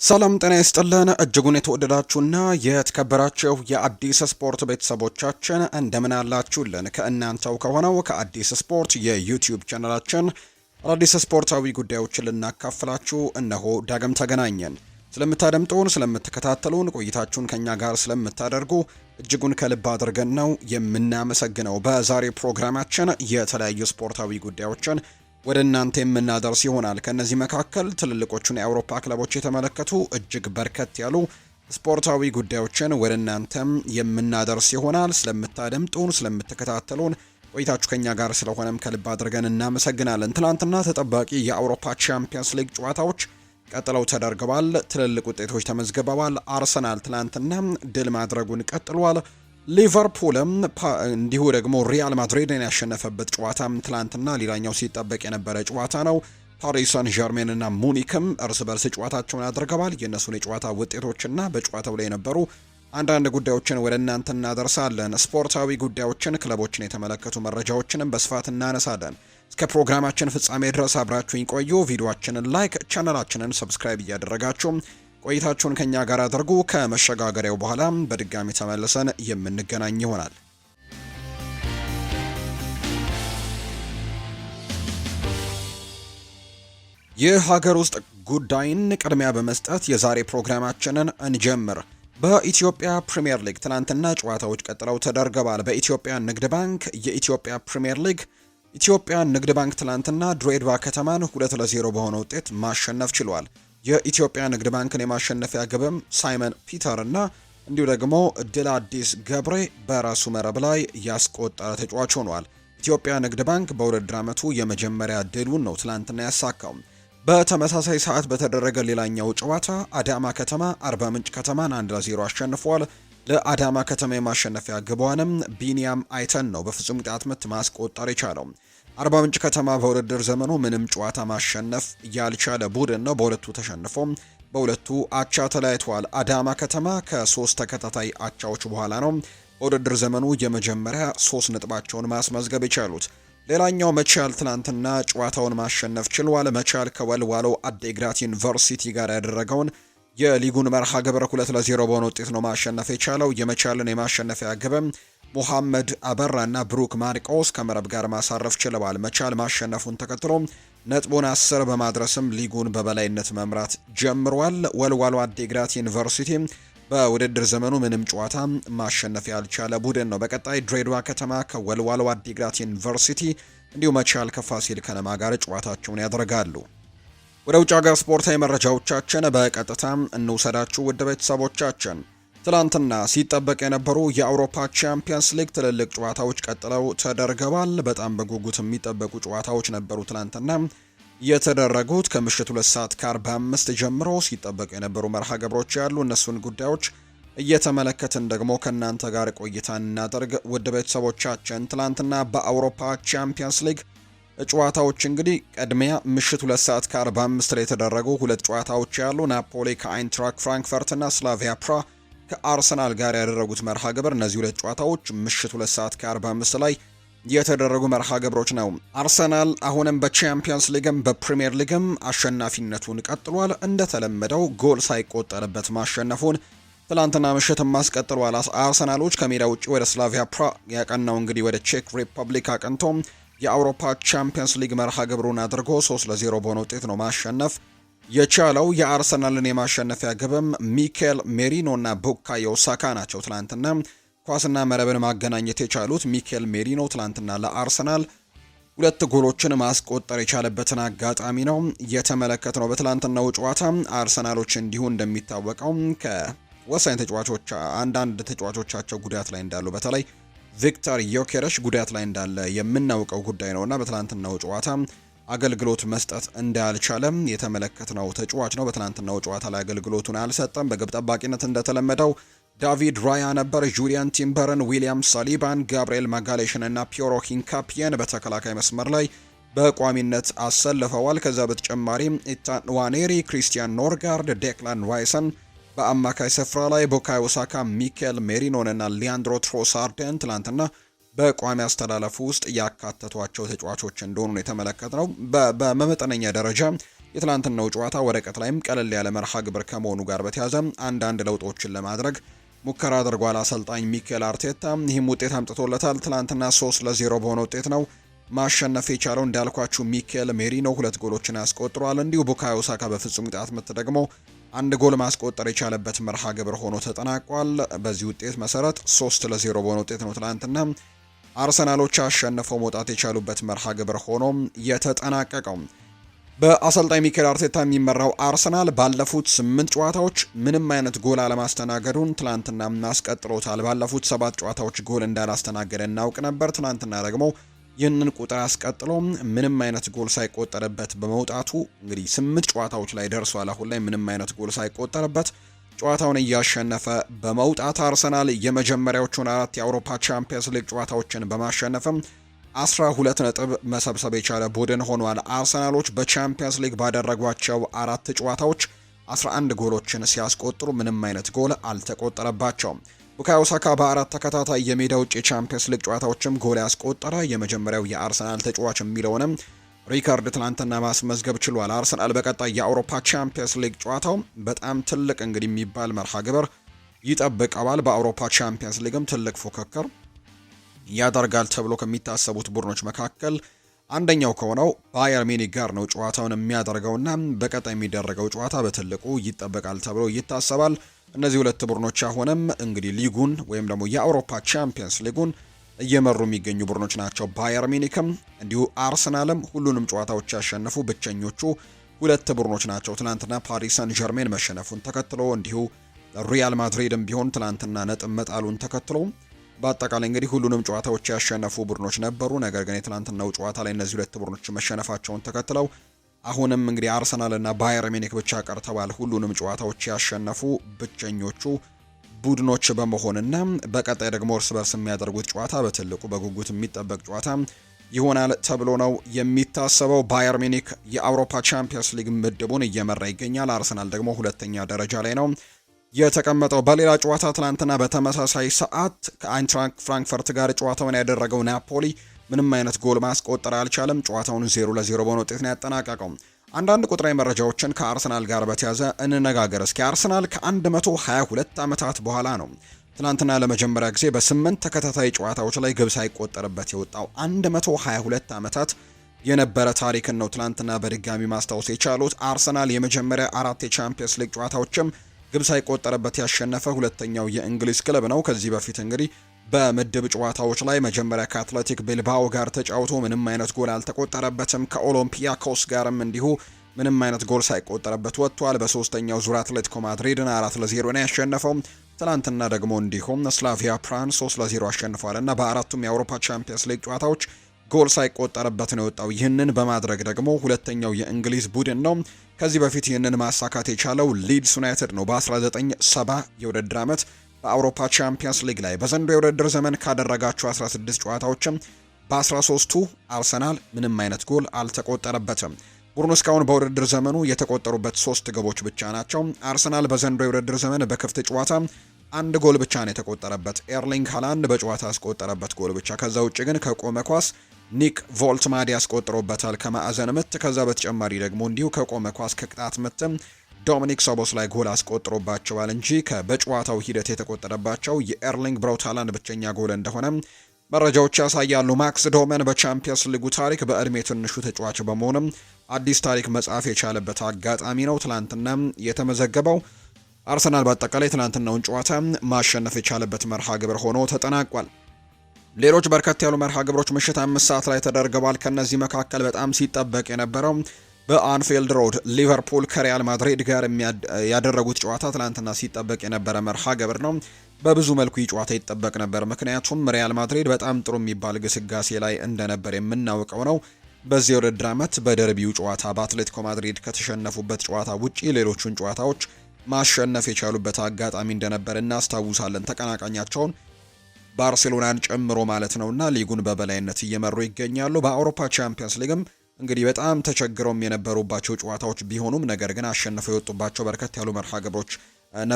ሰላም ጤና ይስጥልን እጅጉን የተወደዳችሁና የተከበራችሁ የአዲስ ስፖርት ቤተሰቦቻችን እንደምን አላችሁልን? ከእናንተው ከሆነው ከአዲስ ስፖርት የዩቲዩብ ቻናላችን አዲስ ስፖርታዊ ጉዳዮችን ልናካፍላችሁ እነሆ ዳግም ተገናኘን። ስለምታደምጡን፣ ስለምትከታተሉን፣ ቆይታችሁን ከኛ ጋር ስለምታደርጉ እጅጉን ከልብ አድርገን ነው የምናመሰግነው። በዛሬ ፕሮግራማችን የተለያዩ ስፖርታዊ ጉዳዮችን ወደ እናንተ የምናደርስ ይሆናል። ከነዚህ መካከል ትልልቆቹን የአውሮፓ ክለቦች የተመለከቱ እጅግ በርከት ያሉ ስፖርታዊ ጉዳዮችን ወደ እናንተም የምናደርስ ይሆናል። ስለምታደምጡን፣ ስለምትከታተሉን ቆይታችሁ ከኛ ጋር ስለሆነም ከልብ አድርገን እናመሰግናለን። ትናንትና ተጠባቂ የአውሮፓ ቻምፒየንስ ሊግ ጨዋታዎች ቀጥለው ተደርገዋል። ትልልቅ ውጤቶች ተመዝግበዋል። አርሰናል ትናንትና ድል ማድረጉን ቀጥሏል። ሊቨርፑልም እንዲሁ ደግሞ ሪያል ማድሪድን ያሸነፈበት ጨዋታም ትላንትና ሌላኛው ሲጠበቅ የነበረ ጨዋታ ነው። ፓሪስ ሰን ዠርሜን እና ሙኒክም እርስ በርስ ጨዋታቸውን አድርገዋል። የእነሱን የጨዋታ ውጤቶችና በጨዋታው ላይ የነበሩ አንዳንድ ጉዳዮችን ወደ እናንተ እናደርሳለን። ስፖርታዊ ጉዳዮችን፣ ክለቦችን የተመለከቱ መረጃዎችንም በስፋት እናነሳለን። እስከ ፕሮግራማችን ፍጻሜ ድረስ አብራችሁኝ ቆዩ። ቪዲዮአችንን ላይክ፣ ቻናላችንን ሰብስክራይብ እያደረጋችሁ ቆይታችሁን ከኛ ጋር አድርጉ። ከመሸጋገሪያው በኋላ በድጋሚ ተመልሰን የምንገናኝ ይሆናል። የሀገር ውስጥ ጉዳይን ቅድሚያ በመስጠት የዛሬ ፕሮግራማችንን እንጀምር። በኢትዮጵያ ፕሪሚየር ሊግ ትናንትና ጨዋታዎች ቀጥለው ተደርገዋል። በኢትዮጵያ ንግድ ባንክ የኢትዮጵያ ፕሪሚየር ሊግ ኢትዮጵያ ንግድ ባንክ ትናንትና ድሬዳዋ ከተማን 2-0 በሆነ ውጤት ማሸነፍ ችሏል። የኢትዮጵያ ንግድ ባንክን የማሸነፊያ ግብም ሳይመን ፒተር እና እንዲሁ ደግሞ ድል አዲስ ገብሬ በራሱ መረብ ላይ ያስቆጠረ ተጫዋች ሆኗል። ኢትዮጵያ ንግድ ባንክ በውድድር ዓመቱ የመጀመሪያ ድሉን ነው ትላንትና ያሳካው። በተመሳሳይ ሰዓት በተደረገ ሌላኛው ጨዋታ አዳማ ከተማ አርባ ምንጭ ከተማን 1-0 አሸንፏል። ለአዳማ ከተማ የማሸነፊያ ግቧንም ቢኒያም አይተን ነው በፍጹም ቅጣት ምት ማስቆጠር የቻለው። አርባ ምንጭ ከተማ በውድድር ዘመኑ ምንም ጨዋታ ማሸነፍ ያልቻለ ቡድን ነው። በሁለቱ ተሸንፎ በሁለቱ አቻ ተለያይቷል። አዳማ ከተማ ከ3 ተከታታይ አቻዎች በኋላ ነው በውድድር ዘመኑ የመጀመሪያ 3 ነጥባቸውን ማስመዝገብ የቻሉት። ሌላኛው መቻል ትናንትና ጨዋታውን ማሸነፍ ችሏል። መቻል ከወልዋሎ አዴግራት ዩኒቨርሲቲ ጋር ያደረገውን የሊጉን መርሃ ግብር 2-0 በሆነ ውጤት ነው ማሸነፍ የቻለው። የመቻልን የማሸነፊያ ግብም ሙሐመድ አበራና ብሩክ ማርቆስ ከመረብ ጋር ማሳረፍ ችለዋል። መቻል ማሸነፉን ተከትሎ ነጥቡን 10 በማድረስም ሊጉን በበላይነት መምራት ጀምሯል። ወልዋሎ አዴግራት ዩኒቨርሲቲ በውድድር ዘመኑ ምንም ጨዋታ ማሸነፍ ያልቻለ ቡድን ነው። በቀጣይ ድሬዳዋ ከተማ ከወልዋሎ አዴግራት ዩኒቨርሲቲ እንዲሁ መቻል ከፋሲል ከነማ ጋር ጨዋታቸውን ያደርጋሉ። ወደ ውጭ ሀገር ስፖርታዊ መረጃዎቻችን በቀጥታ እንውሰዳችሁ ውድ ቤተሰቦቻችን። ትላንትና ሲጠበቅ የነበሩ የአውሮፓ ቻምፒየንስ ሊግ ትልልቅ ጨዋታዎች ቀጥለው ተደርገዋል። በጣም በጉጉት የሚጠበቁ ጨዋታዎች ነበሩ ትላንትና የተደረጉት። ከምሽቱ 2:45 ጀምሮ ሲጠበቁ የነበሩ መርሃ ግብሮች ያሉ እነሱን ጉዳዮች እየተመለከትን ደግሞ ከእናንተ ጋር ቆይታ እናደርግ ውድ ቤተሰቦቻችን። ትላንትና በአውሮፓ ቻምፒየንስ ሊግ ጨዋታዎች እንግዲህ ቅድሚያ ምሽት 2:45 ላይ የተደረጉ ሁለት ጨዋታዎች ያሉ ናፖሊ ከአይንትራክ ፍራንክፈርት እና ስላቪያ ፕራ ከአርሰናል ጋር ያደረጉት መርሃ ግብር። እነዚህ ሁለት ጨዋታዎች ምሽት 2:45 ላይ የተደረጉ መርሃ ግብሮች ነው። አርሰናል አሁንም በቻምፒየንስ ሊግም በፕሪሚየር ሊግም አሸናፊነቱን ቀጥሏል። እንደተለመደው ጎል ሳይቆጠርበት ማሸነፉን ትላንትና ምሽትም አስቀጥሏል። አርሰናሎች ከሜዳ ውጭ ወደ ስላቪያ ፕራ ያቀናው እንግዲህ ወደ ቼክ ሪፐብሊክ አቅንቶ የአውሮፓ ቻምፒየንስ ሊግ መርሃ ግብሩን አድርጎ 3-0 በሆነ ውጤት ነው ማሸነፍ የቻለው። የአርሰናልን የማሸነፊያ ግብም ሚኬል ሜሪኖ እና ቡካዮ ሳካ ናቸው ትላንትና ኳስና መረብን ማገናኘት የቻሉት። ሚኬል ሜሪኖ ትላንትና ለአርሰናል 2 ጎሎችን ማስቆጠር የቻለበትን አጋጣሚ ነው የተመለከትነው። በትላንትናው ጨዋታ አርሰናሎች እንዲሁ እንደሚታወቀው ከወሳኝ ተጫዋቾች አንዳንድ ተጫዋቾቻቸው ጉዳት ላይ እንዳሉ በተለይ ቪክተር ዮኬረሽ ጉዳት ላይ እንዳለ የምናውቀው ጉዳይ ነውና በትላንትናው ጨዋታ አገልግሎት መስጠት እንዳልቻለም የተመለከትነው ተጫዋች ነው። በትላንትናው ጨዋታ ላይ አገልግሎቱን አልሰጠም። በግብ ጠባቂነት እንደተለመደው ዳቪድ ራያ ነበር። ጁሊያን ቲምበርን፣ ዊሊያም ሳሊባን፣ ጋብሪኤል ማጋሌሽን እና ፒዮሮ ሂንካፒየን በተከላካይ መስመር ላይ በቋሚነት አሰልፈዋል። ከዛ በተጨማሪም ኢታን ዋኔሪ፣ ክሪስቲያን ኖርጋርድ፣ ዴክላን ራይሰን በአማካይ ስፍራ ላይ ቡካዮ ሳካ፣ ሚኬል ሜሪኖን እና ሊያንድሮ ትሮሳርደን ትላንትና በቋሚ አስተላለፉ ውስጥ ያካተቷቸው ተጫዋቾች እንደሆኑ የተመለከትነው። በመጠነኛ ደረጃ የትላንትናው ጨዋታ ወረቀት ላይም ቀለል ያለ መርሃ ግብር ከመሆኑ ጋር በተያያዘ አንዳንድ ለውጦችን ለማድረግ ሙከራ አድርጓል አሰልጣኝ ሚኬል አርቴታ። ይህም ውጤት አምጥቶለታል። ትላንትና 3-0 በሆነ ውጤት ነው ማሸነፍ የቻለው። እንዳልኳችሁ ሚኬል ሜሪኖ 2 ጎሎችን ያስቆጥሯል። እንዲሁ ቡካዮ ሳካ በፍጹም ቅጣት ምት ደግሞ 1 ጎል ማስቆጠር የቻለበት መርሃ ግብር ሆኖ ተጠናቋል። በዚህ ውጤት መሰረት 3-0 በሆነ ውጤት ነው ትላንትና አርሰናሎች አሸንፈው መውጣት የቻሉበት መርሃ ግብር ሆኖ የተጠናቀቀው። በአሰልጣኝ ሚኬል አርቴታ የሚመራው አርሰናል ባለፉት 8 ጨዋታዎች ምንም አይነት ጎል አለማስተናገዱን ትላንትና አስቀጥሎታል። ባለፉት 7 ጨዋታዎች ጎል እንዳላስተናገደ እናውቅ ነበር። ትላንትና ደግሞ ይህንን ቁጥር አስቀጥሎ ምንም አይነት ጎል ሳይቆጠርበት በመውጣቱ እንግዲህ 8 ጨዋታዎች ላይ ደርሷል። አሁን ላይ ምንም አይነት ጎል ሳይቆጠርበት ጨዋታውን እያሸነፈ በመውጣት አርሰናል የመጀመሪያዎቹን 4 የአውሮፓ ቻምፒየንስ ሊግ ጨዋታዎችን በማሸነፍም 12 ነጥብ መሰብሰብ የቻለ ቡድን ሆኗል። አርሰናሎች በቻምፒየንስ ሊግ ባደረጓቸው 4 ጨዋታዎች 11 ጎሎችን ሲያስቆጥሩ ምንም አይነት ጎል አልተቆጠረባቸውም። ቡካዮ ሳካ በ4 ተከታታይ የሜዳ ውጭ የቻምፒየንስ ሊግ ጨዋታዎችም ጎል ያስቆጠረ የመጀመሪያው የአርሰናል ተጫዋች የሚለውንም ሪካርድ ትላንትና ማስመዝገብ ችሏል። አርሰናል በቀጣይ የአውሮፓ ቻምፒየንስ ሊግ ጨዋታው በጣም ትልቅ እንግዲህ የሚባል መርሃ ግብር ይጠብቀዋል። በአውሮፓ ቻምፒየንስ ሊግም ትልቅ ፉክክር ያደርጋል ተብሎ ከሚታሰቡት ቡድኖች መካከል አንደኛው ከሆነው ባየር ሚኒክ ጋር ነው ጨዋታውን የሚያደርገውና በቀጣይ የሚደረገው ጨዋታ በትልቁ ይጠበቃል ተብሎ ይታሰባል። እነዚህ 2 ቡድኖች አሁንም እንግዲህ ሊጉን ወይም ደግሞ የአውሮፓ ቻምፒየንስ ሊጉን እየመሩ የሚገኙ ቡድኖች ናቸው። ባየር ሚኒክም እንዲሁ አርሰናልም ሁሉንም ጨዋታዎች ያሸነፉ ብቸኞቹ 2 ቡድኖች ናቸው። ትናንትና ፓሪስ ሰን ዠርሜን መሸነፉን ተከትሎ እንዲሁ ሪያል ማድሪድም ቢሆን ትናንትና ነጥብ መጣሉን ተከትሎ በአጠቃላይ እንግዲህ ሁሉንም ጨዋታዎች ያሸነፉ ቡድኖች ነበሩ። ነገር ግን የትናንትናው ጨዋታ ላይ እነዚህ 2 ቡድኖች መሸነፋቸውን ተከትለው አሁንም እንግዲህ አርሰናል እና ባየር ሚኒክ ብቻ ቀርተዋል ሁሉንም ጨዋታዎች ያሸነፉ ብቸኞቹ ቡድኖች በመሆንና በቀጣይ ደግሞ እርስ በርስ የሚያደርጉት ጨዋታ በትልቁ በጉጉት የሚጠበቅ ጨዋታ ይሆናል ተብሎ ነው የሚታሰበው። ባየር ሚኒክ የአውሮፓ ቻምፒየንስ ሊግ ምድቡን እየመራ ይገኛል። አርሰናል ደግሞ 2ኛ ደረጃ ላይ ነው የተቀመጠው። በሌላ ጨዋታ ትናንትና በተመሳሳይ ሰዓት ከአይንትራክት ፍራንክፈርት ጋር ጨዋታውን ያደረገው ናፖሊ ምንም አይነት ጎል ማስቆጠር አልቻለም። ጨዋታውን 0-0 በሆነ ውጤት ነው ያጠናቀቀው። አንዳንድ ቁጥራዊ መረጃዎችን ከአርሰናል ጋር በተያዘ እንነጋገር እስኪ። አርሰናል ከ122 ዓመታት በኋላ ነው ትናንትና ለመጀመሪያ ጊዜ በ8 ተከታታይ ጨዋታዎች ላይ ግብ ሳይቆጠርበት የወጣው። 122 ዓመታት የነበረ ታሪክን ነው ትናንትና በድጋሚ ማስታወስ የቻሉት። አርሰናል የመጀመሪያ 4 የቻምፒየንስ ሊግ ጨዋታዎችም ግብ ሳይቆጠርበት ያሸነፈ 2ኛው የእንግሊዝ ክለብ ነው። ከዚህ በፊት እንግዲህ በምድብ ጨዋታዎች ላይ መጀመሪያ ከአትሌቲክ ቤልባኦ ጋር ተጫውቶ ምንም አይነት ጎል አልተቆጠረበትም። ከኦሎምፒያኮስ ጋርም እንዲሁ ምንም አይነት ጎል ሳይቆጠረበት ወጥቷል። በ3ኛው ዙር አትሌቲኮ ማድሪድን 4-0 ነው ያሸነፈው። ትናንትና ደግሞ እንዲሁም ስላቪያ ፕራን 3-0 አሸንፏል እና በ4ቱም የአውሮፓ ቻምፒየንስ ሊግ ጨዋታዎች ጎል ሳይቆጠርበት ነው የወጣው። ይህንን በማድረግ ደግሞ 2ኛው የእንግሊዝ ቡድን ነው። ከዚህ በፊት ይህንን ማሳካት የቻለው ሊድስ ዩናይትድ ነው በ1970 የውድድር ዓመት በአውሮፓ ቻምፒየንስ ሊግ ላይ። በዘንድሮው የውድድር ዘመን ካደረጋቸው 16 ጨዋታዎችም በ13ቱ አርሰናል ምንም አይነት ጎል አልተቆጠረበትም። ቡድኑ እስካሁን በውድድር ዘመኑ የተቆጠሩበት 3 ግቦች ብቻ ናቸው። አርሰናል በዘንድሮው የውድድር ዘመን በክፍት ጨዋታ 1 ጎል ብቻ ነው የተቆጠረበት። ኤርሊንግ ሃላንድ በጨዋታ ያስቆጠረበት ጎል ብቻ። ከዛ ውጭ ግን ከቆመ ኳስ ኒክ ቮልትማድ ያስቆጥሮበታል ከማዕዘን ምት። ከዛ በተጨማሪ ደግሞ እንዲሁ ከቆመ ኳስ ከቅጣት ምትም ዶሚኒክ ሶቦስ ላይ ጎል አስቆጥሮባቸዋል እንጂ በጨዋታው ሂደት የተቆጠረባቸው የኤርሊንግ ብራውት ሃላንድ ብቸኛ ጎል እንደሆነ መረጃዎች ያሳያሉ። ማክስ ዶመን በቻምፒየንስ ሊጉ ታሪክ በእድሜ ትንሹ ተጫዋች በመሆንም አዲስ ታሪክ መጻፍ የቻለበት አጋጣሚ ነው ትላንትና የተመዘገበው። አርሰናል በአጠቃላይ ትላንትናውን ጨዋታ ማሸነፍ የቻለበት መርሃ ግብር ሆኖ ተጠናቋል። ሌሎች በርከት ያሉ መርሃ ግብሮች ምሽት 5 ሰዓት ላይ ተደርገዋል። ከነዚህ መካከል በጣም ሲጠበቅ የነበረው በአንፊልድ ሮድ ሊቨርፑል ከሪያል ማድሪድ ጋር ያደረጉት ጨዋታ ትላንትና ሲጠበቅ የነበረ መርሃ ግብር ነው። በብዙ መልኩ ይህ ጨዋታ ይጠበቅ ነበር፣ ምክንያቱም ሪያል ማድሪድ በጣም ጥሩ የሚባል ግስጋሴ ላይ እንደነበር የምናውቀው ነው። በዚህ የውድድር ዓመት በደርቢው ጨዋታ በአትሌቲኮ ማድሪድ ከተሸነፉበት ጨዋታ ውጪ ሌሎቹን ጨዋታዎች ማሸነፍ የቻሉበት አጋጣሚ እንደነበር እናስታውሳለን። ተቀናቃኛቸውን ባርሴሎናን ጨምሮ ማለት ነውና ሊጉን በበላይነት እየመሩ ይገኛሉ። በአውሮፓ ቻምፒየንስ ሊግም እንግዲህ በጣም ተቸግረውም የነበሩባቸው ጨዋታዎች ቢሆኑም ነገር ግን አሸንፈው የወጡባቸው በርከት ያሉ መርሃ ግብሮች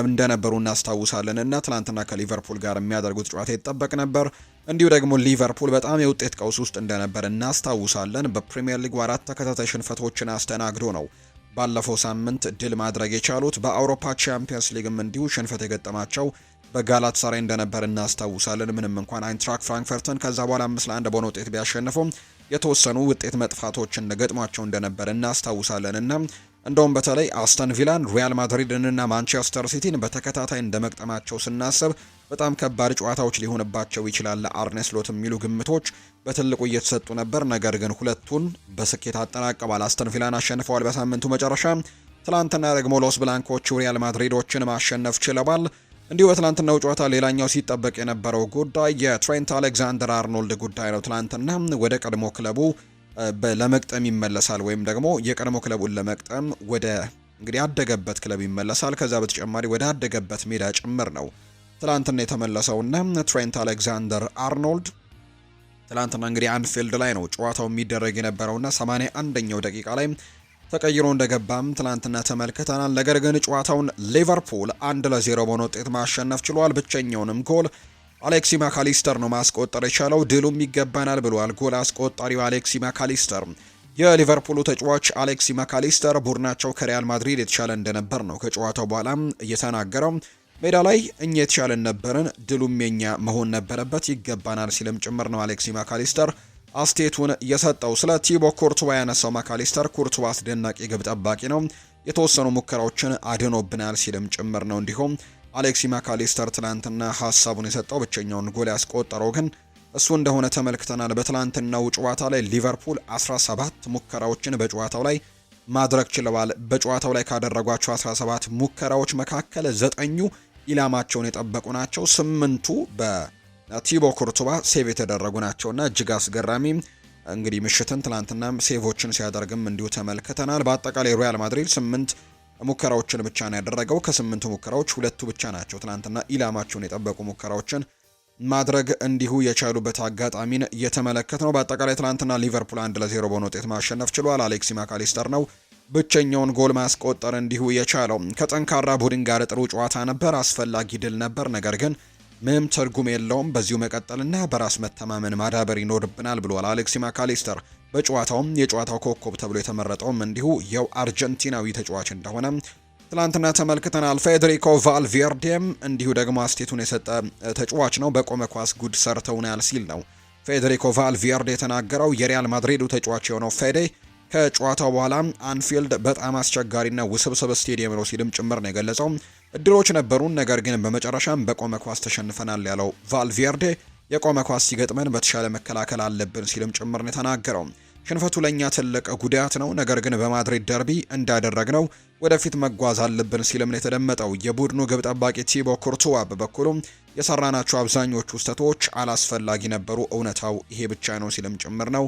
እንደነበሩ እናስታውሳለን እና ትናንትና ከሊቨርፑል ጋር የሚያደርጉት ጨዋታ ይጠበቅ ነበር። እንዲሁ ደግሞ ሊቨርፑል በጣም የውጤት ቀውስ ውስጥ እንደነበር እናስታውሳለን። በፕሪሚየር ሊጉ 4 ተከታታይ ሽንፈቶችን አስተናግዶ ነው ባለፈው ሳምንት ድል ማድረግ የቻሉት። በአውሮፓ ቻምፒየንስ ሊግም እንዲሁ ሽንፈት የገጠማቸው በጋላት ሳራይ እንደነበር እናስታውሳለን። ምንም እንኳን አይንትራክ ፍራንክፈርትን ከዛ በኋላ 5-1 በሆነ ውጤት ቢያሸንፉም የተወሰኑ ውጤት መጥፋቶችን ገጥሟቸው እንደነበር እናስታውሳለን እና እንደውም በተለይ አስተን ቪላን፣ ሪያል ማድሪድን እና ማንቸስተር ሲቲን በተከታታይ እንደመቅጠማቸው ስናስብ በጣም ከባድ ጨዋታዎች ሊሆንባቸው ይችላል ለአርኔ ስሎት የሚሉ ግምቶች በትልቁ እየተሰጡ ነበር። ነገር ግን ሁለቱን በስኬት አጠናቀዋል። አስተን ቪላን አሸንፈዋል በሳምንቱ መጨረሻ። ትላንትና ደግሞ ሎስ ብላንኮቹ ሪያል ማድሪዶችን ማሸነፍ ችለዋል። እንዲሁ በትላንትናው ጨዋታ ሌላኛው ሲጠበቅ የነበረው ጉዳይ የትሬንት አሌክዛንደር አርኖልድ ጉዳይ ነው። ትላንትና ወደ ቀድሞ ክለቡ ለመቅጠም ይመለሳል ወይም ደግሞ የቀድሞ ክለቡን ለመቅጠም ወደ እንግዲህ ያደገበት ክለብ ይመለሳል። ከዛ በተጨማሪ ወደ አደገበት ሜዳ ጭምር ነው ትላንትና የተመለሰውና ትሬንት አሌክዛንደር አርኖልድ ትላንትና እንግዲህ አንፊልድ ላይ ነው ጨዋታው የሚደረግ የነበረውና 81ኛው ደቂቃ ላይ ተቀይሮ እንደገባም ትላንትና ተመልክተናል። ነገር ግን ጨዋታውን ሊቨርፑል 1-0 በሆነ ውጤት ማሸነፍ ችሏል። ብቸኛውንም ጎል አሌክሲ ማካሊስተር ነው ማስቆጠር የቻለው። ድሉም ይገባናል ብሏል ጎል አስቆጣሪው አሌክሲ ማካሊስተር። የሊቨርፑሉ ተጫዋች አሌክሲ ማካሊስተር ቡድናቸው ከሪያል ማድሪድ የተሻለ እንደነበር ነው ከጨዋታው በኋላ እየተናገረው። ሜዳ ላይ እኛ የተሻለን ነበርን፣ ድሉም የኛ መሆን ነበረበት፣ ይገባናል ሲልም ጭምር ነው አሌክሲ ማካሊስተር አስቴቱን የሰጠው። ስለ ቲቦ ኩርቱዋ ያነሳው ማካሊስተር ኩርቱዋ አስደናቂ ግብ ጠባቂ ነው፣ የተወሰኑ ሙከራዎችን አድኖብናል ሲልም ጭምር ነው። እንዲሁም አሌክሲ ማካሊስተር ትላንትና ሀሳቡን የሰጠው ብቸኛውን ጎል ያስቆጠረው ግን እሱ እንደሆነ ተመልክተናል። በትላንትናው ጨዋታ ላይ ሊቨርፑል 17 ሙከራዎችን በጨዋታው ላይ ማድረግ ችለዋል። በጨዋታው ላይ ካደረጓቸው 17 ሙከራዎች መካከል 9ኙ ኢላማቸውን የጠበቁ ናቸው። 8ቱ በቲቦ ኩርቱባ ሴቭ የተደረጉ ናቸውና እጅግ አስገራሚ እንግዲህ ምሽትን ትላንትና ሴቮችን ሲያደርግም እንዲሁ ተመልክተናል። በአጠቃላይ ሪያል ማድሪድ 8 ሙከራዎችን ብቻ ነው ያደረገው። ከ8ቱ ሙከራዎች 2ቱ ብቻ ናቸው ትላንትና ኢላማቸውን የጠበቁ ሙከራዎችን ማድረግ እንዲሁ የቻሉበት አጋጣሚን እየተመለከት ነው። በአጠቃላይ ትላንትና ሊቨርፑል 1-0 በሆነ ውጤት ማሸነፍ ችሏል። አሌክሲ ማካሊስተር ነው ብቸኛውን ጎል ማስቆጠር እንዲሁ የቻለው። ከጠንካራ ቡድን ጋር ጥሩ ጨዋታ ነበር፣ አስፈላጊ ድል ነበር። ነገር ግን ምንም ትርጉም የለውም፣ በዚሁ መቀጠልና በራስ መተማመን ማዳበር ይኖርብናል ብሏል አሌክሲ ማካሊስተር። በጨዋታውም የጨዋታው ኮከብ ተብሎ የተመረጠውም እንዲሁ የው አርጀንቲናዊ ተጫዋች እንደሆነ ትላንትና ተመልክተናል። ፌዴሪኮ ቫልቬርዴም እንዲሁ ደግሞ አስቴቱን የሰጠ ተጫዋች ነው። በቆመ ኳስ ጉድ ሰርተውናል ሲል ነው ፌዴሪኮ ቫልቬርዴ የተናገረው። የሪያል ማድሪዱ ተጫዋች የሆነው ፌዴ ከጨዋታው በኋላ አንፊልድ በጣም አስቸጋሪና ውስብስብ ስቴዲየም ነው ሲልም ጭምር ነው የገለጸው። እድሎች ነበሩን፣ ነገር ግን በመጨረሻም በቆመ ኳስ ተሸንፈናል ያለው ቫልቬርዴ የቆመ ኳስ ሲገጥመን በተሻለ መከላከል አለብን ሲልም ጭምር ነው የተናገረው። ሽንፈቱ ለኛ ትልቅ ጉዳት ነው፣ ነገር ግን በማድሪድ ደርቢ እንዳደረግነው ወደፊት መጓዝ አለብን ሲልም ነው የተደመጠው። የቡድኑ ግብ ጠባቂ ቲቦ ኩርቱዋ በበኩሉ የሰራናቸው አብዛኞቹ ስህተቶች አላስፈላጊ ነበሩ፣ እውነታው ይሄ ብቻ ነው ሲልም ጭምር ነው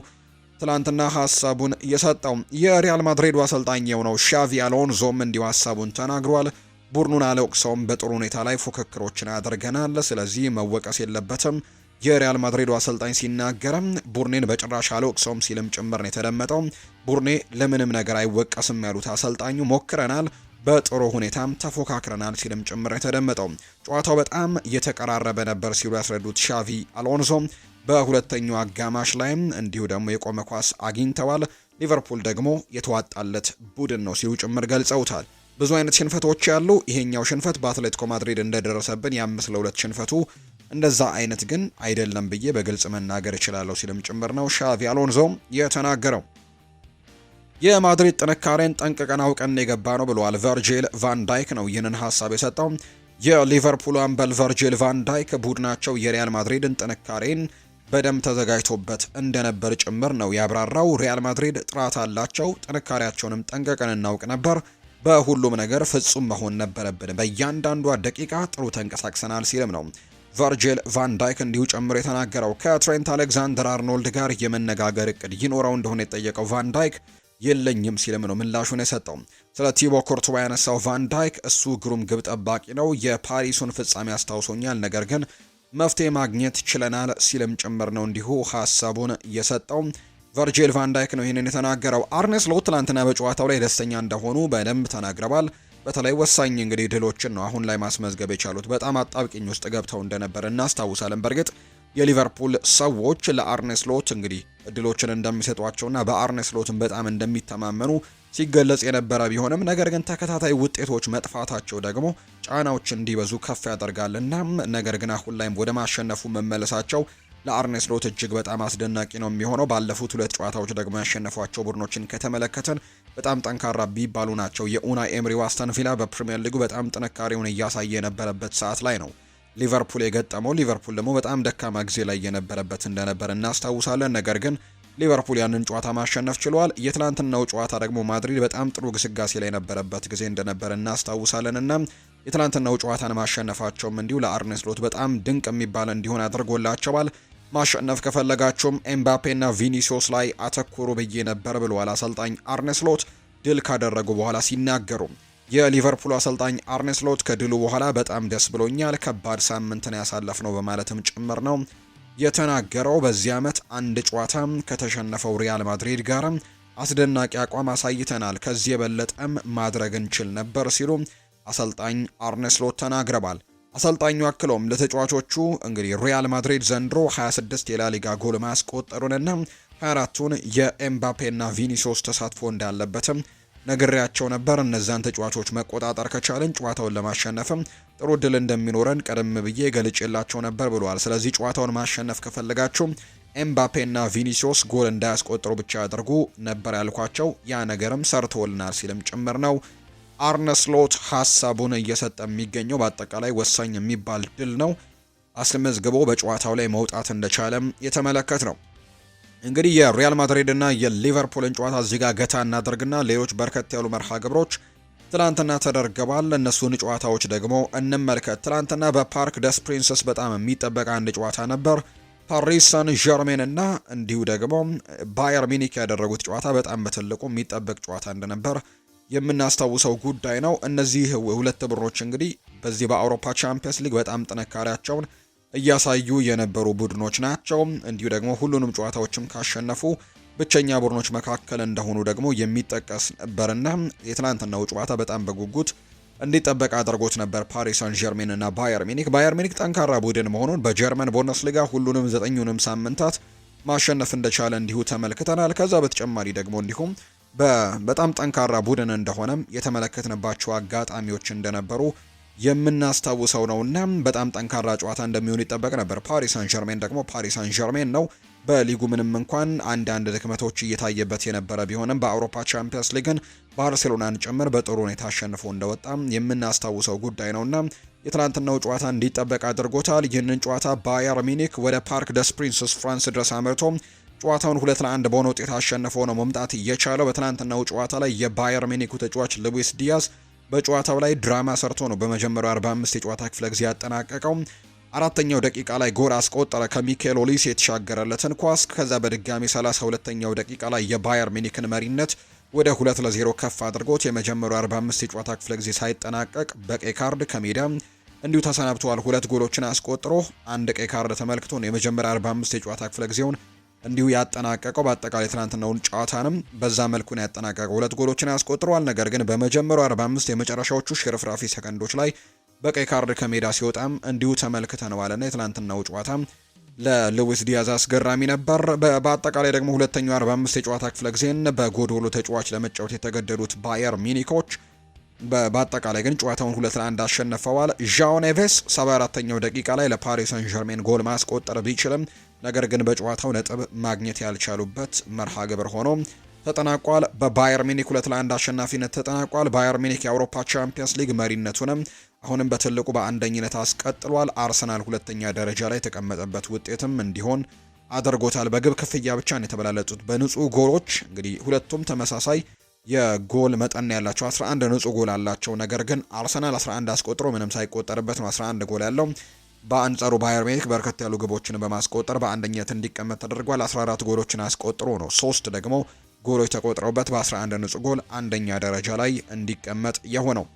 ትላንትና ሀሳቡን የሰጠው። የሪያል ማድሪዱ አሰልጣኝ የሆነው ሻቪ አሎንዞም እንዲሁ ሀሳቡን ተናግሯል። ቡድኑን አልወቅሰውም፣ በጥሩ ሁኔታ ላይ ፉክክሮችን አድርገናል፣ ስለዚህ መወቀስ የለበትም። የሪያል ማድሪዱ አሰልጣኝ ሲናገርም ቡርኔን በጭራሽ አልወቅሰውም ሲልም ጭምር ነው የተደመጠው። ቡርኔ ለምንም ነገር አይወቀስም ያሉት አሰልጣኙ ሞክረናል፣ በጥሩ ሁኔታም ተፎካክረናል ሲልም ጭምር ነው የተደመጠው። ጨዋታው በጣም እየተቀራረበ ነበር ሲሉ ያስረዱት ሻቪ አሎንዞ በሁለተኛው አጋማሽ ላይም እንዲሁ ደግሞ የቆመ ኳስ አግኝተዋል። ሊቨርፑል ደግሞ የተዋጣለት ቡድን ነው ሲሉ ጭምር ገልጸውታል። ብዙ አይነት ሽንፈቶች ያሉ፣ ይሄኛው ሽንፈት በአትሌቲኮ ማድሪድ እንደደረሰብን የ5-2 ሽንፈቱ እንደዛ አይነት ግን አይደለም ብዬ በግልጽ መናገር እችላለሁ ሲልም ጭምር ነው ሻቪ አሎንዞ የተናገረው። የማድሪድ ጥንካሬን ጠንቅቀን አውቀን የገባ ነው ብለዋል ቨርጂል ቫን ዳይክ ነው ይህንን ሀሳብ የሰጠው። የሊቨርፑል አምበል ቨርጂል ቫን ዳይክ ቡድናቸው የሪያል ማድሪድን ጥንካሬን በደንብ ተዘጋጅቶበት እንደነበር ጭምር ነው ያብራራው። ሪያል ማድሪድ ጥራት አላቸው፣ ጥንካሬያቸውንም ጠንቅቀን እናውቅ ነበር። በሁሉም ነገር ፍጹም መሆን ነበረብን፣ በእያንዳንዷ ደቂቃ ጥሩ ተንቀሳቅሰናል ሲልም ነው ቨርጂል ቫን ዳይክ እንዲሁ ጨምሮ የተናገረው። ከትሬንት አሌክዛንደር አርኖልድ ጋር የመነጋገር እቅድ ይኖረው እንደሆነ የጠየቀው ቫን ዳይክ የለኝም ሲልም ነው ምላሹን የሰጠው። ስለ ቲቦ ኩርቱዋ ያነሳው ቫን ዳይክ እሱ ግሩም ግብ ጠባቂ ነው፣ የፓሪሱን ፍጻሜ አስታውሶኛል፣ ነገር ግን መፍትሄ ማግኘት ችለናል ሲልም ጭምር ነው እንዲሁ ሀሳቡን የሰጠው። ቨርጂል ቫን ዳይክ ነው ይህንን የተናገረው። አርኔ ስሎት ትላንትና በጨዋታው ላይ ደስተኛ እንደሆኑ በደንብ ተናግረዋል። በተለይ ወሳኝ እንግዲህ ድሎችን ነው አሁን ላይ ማስመዝገብ የቻሉት። በጣም አጣብቂኝ ውስጥ ገብተው እንደነበር እናስታውሳለን። በእርግጥ የሊቨርፑል ሰዎች ለአርኔ ስሎት እንግዲህ እድሎችን እንደሚሰጧቸውና በአርኔ ስሎትን በጣም እንደሚተማመኑ ሲገለጽ የነበረ ቢሆንም ነገር ግን ተከታታይ ውጤቶች መጥፋታቸው ደግሞ ጫናዎች እንዲበዙ ከፍ ያደርጋልና ነገር ግን አሁን ላይም ወደ ማሸነፉ መመለሳቸው ለአርኔ ስሎት እጅግ በጣም አስደናቂ ነው የሚሆነው። ባለፉት 2 ጨዋታዎች ደግሞ ያሸነፏቸው ቡድኖችን ከተመለከተን በጣም ጠንካራ ቢባሉ ናቸው። የኡናይ ኤምሪው አስተን ቪላ በፕሪሚየር ሊጉ በጣም ጥንካሬውን እያሳየ የነበረበት ሰዓት ላይ ነው ሊቨርፑል የገጠመው። ሊቨርፑል ደግሞ በጣም ደካማ ጊዜ ላይ የነበረበት እንደነበር እናስታውሳለን። ነገር ግን ሊቨርፑል ያንን ጨዋታ ማሸነፍ ችሏል። የትላንትናው ጨዋታ ደግሞ ማድሪድ በጣም ጥሩ ግስጋሴ ላይ የነበረበት ጊዜ እንደነበር እናስታውሳለን እና የትላንትናው ጨዋታን ማሸነፋቸውም እንዲሁ ለአርኔ ስሎት በጣም ድንቅ የሚባል እንዲሆን አድርጎላቸዋል። ማሸነፍ ከፈለጋቸውም ኤምባፔና ቪኒሲዮስ ላይ አተኩሩ ብዬ ነበር ብለዋል አሰልጣኝ አርኔ ስሎት ድል ካደረጉ በኋላ ሲናገሩ። የሊቨርፑል አሰልጣኝ አርኔ ስሎት ከድሉ በኋላ በጣም ደስ ብሎኛል፣ ከባድ ሳምንትን ያሳለፍነው በማለትም ጭምር ነው የተናገረው። በዚህ ዓመት አንድ ጨዋታ ከተሸነፈው ሪያል ማድሪድ ጋር አስደናቂ አቋም አሳይተናል፣ ከዚህ የበለጠም ማድረግ እንችል ነበር ሲሉ አሰልጣኝ አርኔ ስሎት ተናግረዋል። አሰልጣኙ አክሎም ለተጫዋቾቹ እንግዲህ ሪያል ማድሪድ ዘንድሮ 26 የላሊጋ ጎል ማስቆጠሩንና 24ቱን የኤምባፔና ቪኒሲዮስ ተሳትፎ እንዳለበትም ነግሬያቸው ነበር። እነዛን ተጫዋቾች መቆጣጠር ከቻለን ጨዋታውን ለማሸነፍም ጥሩ እድል እንደሚኖረን ቀደም ብዬ ገልጬላቸው ነበር ብለዋል። ስለዚህ ጨዋታውን ማሸነፍ ከፈለጋችሁ ኤምባፔና ቪኒሲዮስ ጎል እንዳያስቆጥሩ ብቻ ያደርጉ ነበር ያልኳቸው፣ ያ ነገርም ሰርቶልናል ሲልም ጭምር ነው አርነ ስሎት ሀሳቡን እየሰጠ የሚገኘው። በአጠቃላይ ወሳኝ የሚባል ድል ነው አስመዝግቦ በጨዋታው ላይ መውጣት እንደቻለም የተመለከት ነው። እንግዲህ የሪያል ማድሪድ እና የሊቨርፑልን ጨዋታ እዚህ ጋር ገታ እናደርግና ሌሎች በርከት ያሉ መርሃ ግብሮች ትላንትና ተደርገዋል። እነሱን ጨዋታዎች ደግሞ እንመልከት። ትላንትና በፓርክ ደስ ፕሪንሰስ በጣም የሚጠበቅ አንድ ጨዋታ ነበር። ፓሪስ ሳን ዠርሜን እና እንዲሁ ደግሞ ባየር ሚኒክ ያደረጉት ጨዋታ በጣም በትልቁ የሚጠበቅ ጨዋታ እንደነበር የምናስታውሰው ጉዳይ ነው። እነዚህ ሁለት ቡድኖች እንግዲህ በዚህ በአውሮፓ ቻምፒየንስ ሊግ በጣም ጥንካሬያቸውን እያሳዩ የነበሩ ቡድኖች ናቸው። እንዲሁ ደግሞ ሁሉንም ጨዋታዎችም ካሸነፉ ብቸኛ ቡድኖች መካከል እንደሆኑ ደግሞ የሚጠቀስ ነበርና የትናንትናው ጨዋታ በጣም በጉጉት እንዲጠበቅ አድርጎት ነበር ፓሪስ ሳን ዠርሜን እና ባየር ሚኒክ ጠንካራ ቡድን መሆኑን በጀርመን ቡንደስሊጋ ሁሉንም 9ኙንም ሳምንታት ማሸነፍ እንደቻለ እንዲሁ ተመልክተናል። ከዛ በተጨማሪ ደግሞ እንዲሁም በጣም ጠንካራ ቡድን እንደሆነም የተመለከትንባቸው አጋጣሚዎች እንደነበሩ የምናስታውሰው ነውና በጣም ጠንካራ ጨዋታ እንደሚሆን ይጠበቅ ነበር። ፓሪስ ሳን ዠርሜን ደግሞ ፓሪስ ሳን ዠርሜን ነው። በሊጉ ምንም እንኳን አንዳንድ ድክመቶች እየታየበት የነበረ ቢሆንም በአውሮፓ ቻምፒየንስ ሊግን ባርሴሎናን ጭምር በጥሩ ሁኔታ አሸንፎ እንደወጣ የምናስታውሰው ጉዳይ ነውና የትላንትናው ጨዋታ እንዲጠበቅ አድርጎታል። ይህንን ጨዋታ ባየር ሚኒክ ወደ ፓርክ ደስ ፕሪንስስ ፍራንስ ድረስ አምርቶ ጨዋታውን 2-1 በሆነ ውጤት አሸንፎ ነው መምጣት እየቻለው። በትላንትናው ጨዋታ ላይ የባየር ሚኒኩ ተጫዋች ሉዊስ ዲያዝ በጨዋታው ላይ ድራማ ሰርቶ ነው በመጀመሪያው 45 የጨዋታ ክፍለ ጊዜ ያጠናቀቀው። አራተኛው ደቂቃ ላይ ጎል አስቆጠረ ከሚኬል ኦሊሴ የተሻገረለትን ኳስ። ከዛ በድጋሚ 32ኛው ደቂቃ ላይ የባየር ሚኒክን መሪነት ወደ 2-0 ከፍ አድርጎት የመጀመሪያው 45 የጨዋታ ክፍለ ጊዜ ሳይጠናቀቅ በቀይ ካርድ ከሜዳ እንዲሁ ተሰናብተዋል። 2 ጎሎችን አስቆጥሮ አንድ ቀይ ካርድ ተመልክቶ ነው የመጀመሪያው 45 የጨዋታ ክፍለ ጊዜውን እንዲሁ ያጠናቀቀው። በአጠቃላይ ትናንትናውን ጨዋታንም በዛ መልኩ ነው ያጠናቀቀው። 2 ጎሎችን ያስቆጥሯል። ነገር ግን በመጀመሪያው 45 የመጨረሻዎቹ ሽርፍራፊ ሰከንዶች ላይ በቀይ ካርድ ከሜዳ ሲወጣም እንዲሁ ተመልክተነዋልና የትናንትናው ጨዋታ ለሉዊስ ዲያዝ አስገራሚ ነበር። በአጠቃላይ ደግሞ ሁለተኛው 45 የጨዋታ ክፍለ ጊዜን በጎዶሎ ተጫዋች ለመጫወት የተገደዱት ባየር ሚኒኮች በአጠቃላይ ግን ጨዋታውን 2-1 አሸንፈዋል። ዣኦ ኔቬስ 74ኛው ደቂቃ ላይ ለፓሪስ ሳን ዠርሜን ጎል ማስቆጠር ቢችልም ነገር ግን በጨዋታው ነጥብ ማግኘት ያልቻሉበት መርሃ ግብር ሆኖ ተጠናቋል። በባየር ሚኒክ 2-1 አሸናፊነት ተጠናቋል። ባየር ሚኒክ የአውሮፓ ቻምፒየንስ ሊግ መሪነቱንም አሁንም በትልቁ በአንደኝነት አስቀጥሏል። አርሰናል ሁለተኛ ደረጃ ላይ የተቀመጠበት ውጤትም እንዲሆን አድርጎታል። በግብ ክፍያ ብቻ ነው የተበላለጡት። በንጹህ ጎሎች እንግዲህ ሁለቱም ተመሳሳይ የጎል መጠን ያላቸው 11 ንጹህ ጎል አላቸው። ነገር ግን አርሰናል 11 አስቆጥሮ ምንም ሳይቆጠርበት ነው 11 ጎል ያለው። በአንጻሩ ባየር ሚኒክ በርከት ያሉ ግቦችን በማስቆጠር በአንደኝነት እንዲቀመጥ ተደርጓል። 14 ጎሎችን አስቆጥሮ ነው 3 ደግሞ ጎሎች ተቆጥረውበት በ11 ንጹህ ጎል አንደኛ ደረጃ ላይ እንዲቀመጥ የሆነው።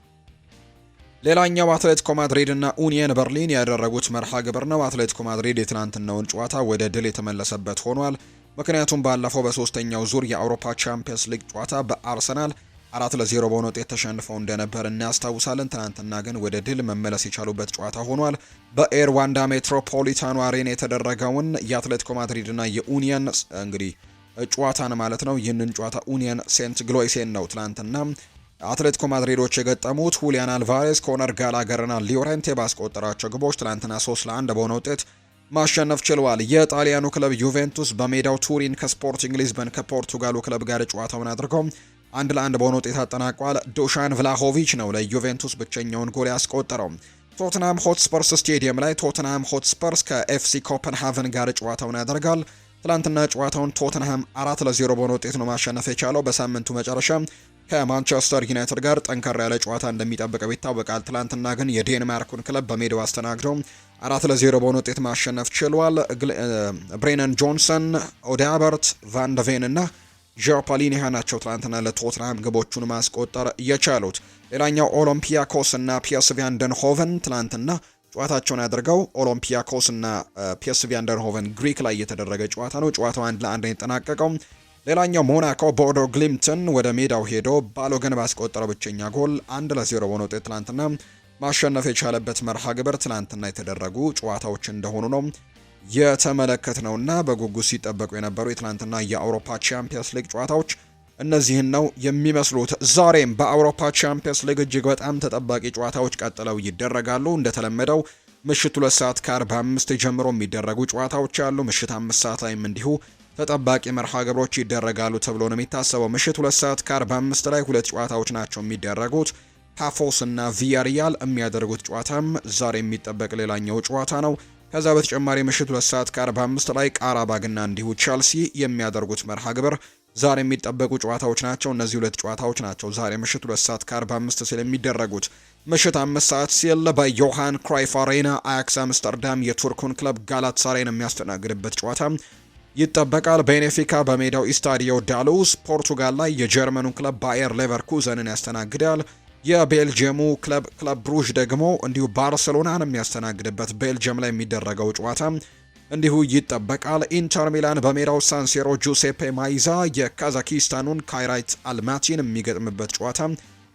ሌላኛው አትሌቲኮ ማድሪድ እና ኡኒየን በርሊን ያደረጉት መርሃ ግብር ነው። አትሌቲኮ ማድሪድ የትናንትናውን ጨዋታ ወደ ድል የተመለሰበት ሆኗል። ምክንያቱም ባለፈው በሶስተኛው ዙር የአውሮፓ ቻምፒየንስ ሊግ ጨዋታ በአርሰናል 4-0 በሆነ ውጤት ተሸንፈው እንደነበር እናስታውሳለን። ትናንትና ግን ወደ ድል መመለስ የቻሉበት ጨዋታ ሆኗል። በኤርዋንዳ ሜትሮፖሊታኖ አሬና የተደረገውን የአትሌቲኮ ማድሪድና የኡኒየን እንግዲህ ጨዋታን ማለት ነው። ይህንን ጨዋታ ኡኒየን ሴንት ግሎይሴን ነው ትናንትና አትሌቲኮ ማድሪዶች የገጠሙት። ሁሊያን አልቫሬዝ፣ ኮነር ጋላገርና ሊዮሬንቴ ባስቆጠራቸው ግቦች ትናንትና 3-1 በሆነ ውጤት ማሸነፍ ችለዋል። የጣሊያኑ ክለብ ዩቬንቱስ በሜዳው ቱሪን ከስፖርቲንግ ሊዝበን ከፖርቱጋሉ ክለብ ጋር ጨዋታውን አድርገው 1-1 በሆነ ውጤት አጠናቋል። ዱሻን ቭላሆቪች ነው ለዩቬንቱስ ብቸኛውን ጎል ያስቆጠረው። ቶተንሃም ሆትስፐርስ ስቴዲየም ላይ ቶተንሃም ሆትስፐርስ ከኤፍሲ ኮፐንሃቨን ጋር ጨዋታውን ያደርጋል። ትላንትና ጨዋታውን ቶተንሃም 4-0 በሆነ ውጤት ነው ማሸነፍ የቻለው። በሳምንቱ መጨረሻ ከማንቸስተር ዩናይትድ ጋር ጠንከር ያለ ጨዋታ እንደሚጠብቀው ይታወቃል። ትላንትና ግን የዴንማርኩን ክለብ በሜዳው አስተናግደው 4-0 በሆነ ውጤት ማሸነፍ ችሏል። ብሬነን ጆንሰን፣ ኦዳበርት ቫንደቬን እና ዣፓሊኒያ ናቸው ትላንትና ለቶትንሃም ግቦቹን ማስቆጠር የቻሉት። ሌላኛው ኦሎምፒያኮስ እና ፒኤስቪ አይንድሆቨን ትላንትና ጨዋታቸውን አድርገው ኦሎምፒያኮስ እና ፒኤስቪ አይንድሆቨን ግሪክ ላይ የተደረገ ጨዋታ ነው። ጨዋታው 1-1 የተጠናቀቀው። ሌላኛው ሞናኮ ቦዶ ግሊምትን ወደ ሜዳው ሄዶ ባሎገን ባስቆጠረው ብቸኛ ጎል 1-0 በሆነ ውጤት ትላንትና ማሸነፍ የቻለበት መርሃ ግብር ትላንትና የተደረጉ ጨዋታዎች እንደሆኑ ነው የተመለከትነውና በጉጉት ሲጠበቁ የነበሩ የትላንትና የአውሮፓ ቻምፒየንስ ሊግ ጨዋታዎች እነዚህን ነው የሚመስሉት። ዛሬም በአውሮፓ ቻምፒየንስ ሊግ እጅግ በጣም ተጠባቂ ጨዋታዎች ቀጥለው ይደረጋሉ። እንደተለመደው ምሽት 2:45 ጀምሮ የሚደረጉ ጨዋታዎች አሉ። ምሽት 5 ሰዓት ላይም እንዲሁ ተጠባቂ መርሃ ግብሮች ይደረጋሉ ተብሎ ነው የሚታሰበው። ምሽት 2:45 ላይ ሁለት ጨዋታዎች ናቸው የሚደረጉት። ፓፎስ እና ቪያሪያል የሚያደርጉት ጨዋታም ዛሬ የሚጠበቅ ሌላኛው ጨዋታ ነው። ከዛ በተጨማሪ ምሽት 2:45 ላይ ቃራባግና እንዲሁ ቼልሲ የሚያደርጉት መርሃ ግብር ዛሬ የሚጠበቁ ጨዋታዎች ናቸው። እነዚህ ሁለት ጨዋታዎች ናቸው ዛሬ ምሽት 2:45 ሲል የሚደረጉት። ምሽት 5 ሰዓት ሲል በዮሃን ክራይፍ አሬና አያክስ አምስተርዳም የቱርኩን ክለብ ጋላታሳራይን የሚያስተናግድበት ጨዋታ ይጠበቃል። ቤኔፊካ በሜዳው ኢስታዲዮ ዳሉስ ፖርቱጋል ላይ የጀርመኑን ክለብ ባየር ሌቨርኩዘንን ያስተናግዳል። የቤልጂየሙ ክለብ ብሩዥ ደግሞ እንዲሁ ባርሴሎናን የሚያስተናግድበት ቤልጂየም ላይ የሚደረገው ጨዋታ እንዲሁ ይጠበቃል። ኢንተር ሚላን በሜዳው ሳንሲሮ ጁሴፔ ማይዛ የካዛኪስታኑን ካይራት አልማቲን የሚገጥምበት ጨዋታ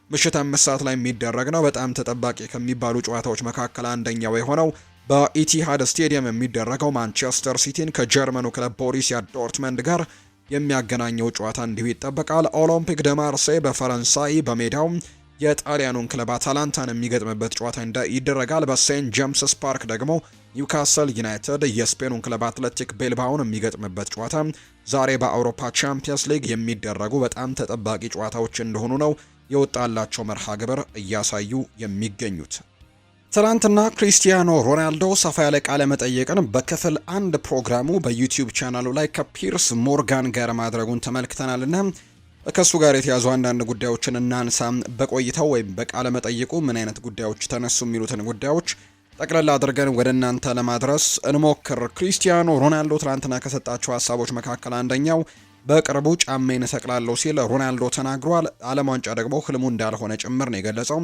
ምሽት 5 ሰዓት ላይ የሚደረግ ነው። በጣም ተጠባቂ ከሚባሉ ጨዋታዎች መካከል አንደኛው የሆነው በኢቲሃድ ስቴዲየም የሚደረገው ማንቸስተር ሲቲን ከጀርመኑ ክለብ ቦሩሲያ ዶርትመንድ ጋር የሚያገናኘው ጨዋታ እንዲሁ ይጠበቃል። ኦሎምፒክ ደ ማርሴይ በፈረንሳይ በሜዳው የጣሊያኑን ክለብ አታላንታን የሚገጥምበት ጨዋታ ይደረጋል። በሴንት ጄምስስ ፓርክ ደግሞ ኒውካስል ዩናይትድ የስፔኑን ክለብ አትሌቲክ ቤልባውን የሚገጥምበት ጨዋታ ዛሬ በአውሮፓ ቻምፒየንስ ሊግ የሚደረጉ በጣም ተጠባቂ ጨዋታዎች እንደሆኑ ነው የወጣላቸው መርሃ ግብር እያሳዩ የሚገኙት። ትናንትና ክሪስቲያኖ ሮናልዶ ሰፋ ያለ ቃለ መጠይቅን በክፍል 1 ፕሮግራሙ በዩቲዩብ ቻናሉ ላይ ከፒርስ ሞርጋን ጋር ማድረጉን ተመልክተናልና ከሱ ጋር የተያዙ አንዳንድ ጉዳዮችን እናንሳ። በቆይታው ወይም በቃለ መጠይቁ ምን አይነት ጉዳዮች ተነሱ የሚሉትን ጉዳዮች ጠቅለል አድርገን ወደ እናንተ ለማድረስ እንሞክር። ክሪስቲያኖ ሮናልዶ ትናንትና ከሰጣቸው ሀሳቦች መካከል አንደኛው በቅርቡ ጫማዬን እሰቅላለሁ ሲል ሮናልዶ ተናግሯል። ዓለም ዋንጫ ደግሞ ህልሙ እንዳልሆነ ጭምር ነው የገለጸው።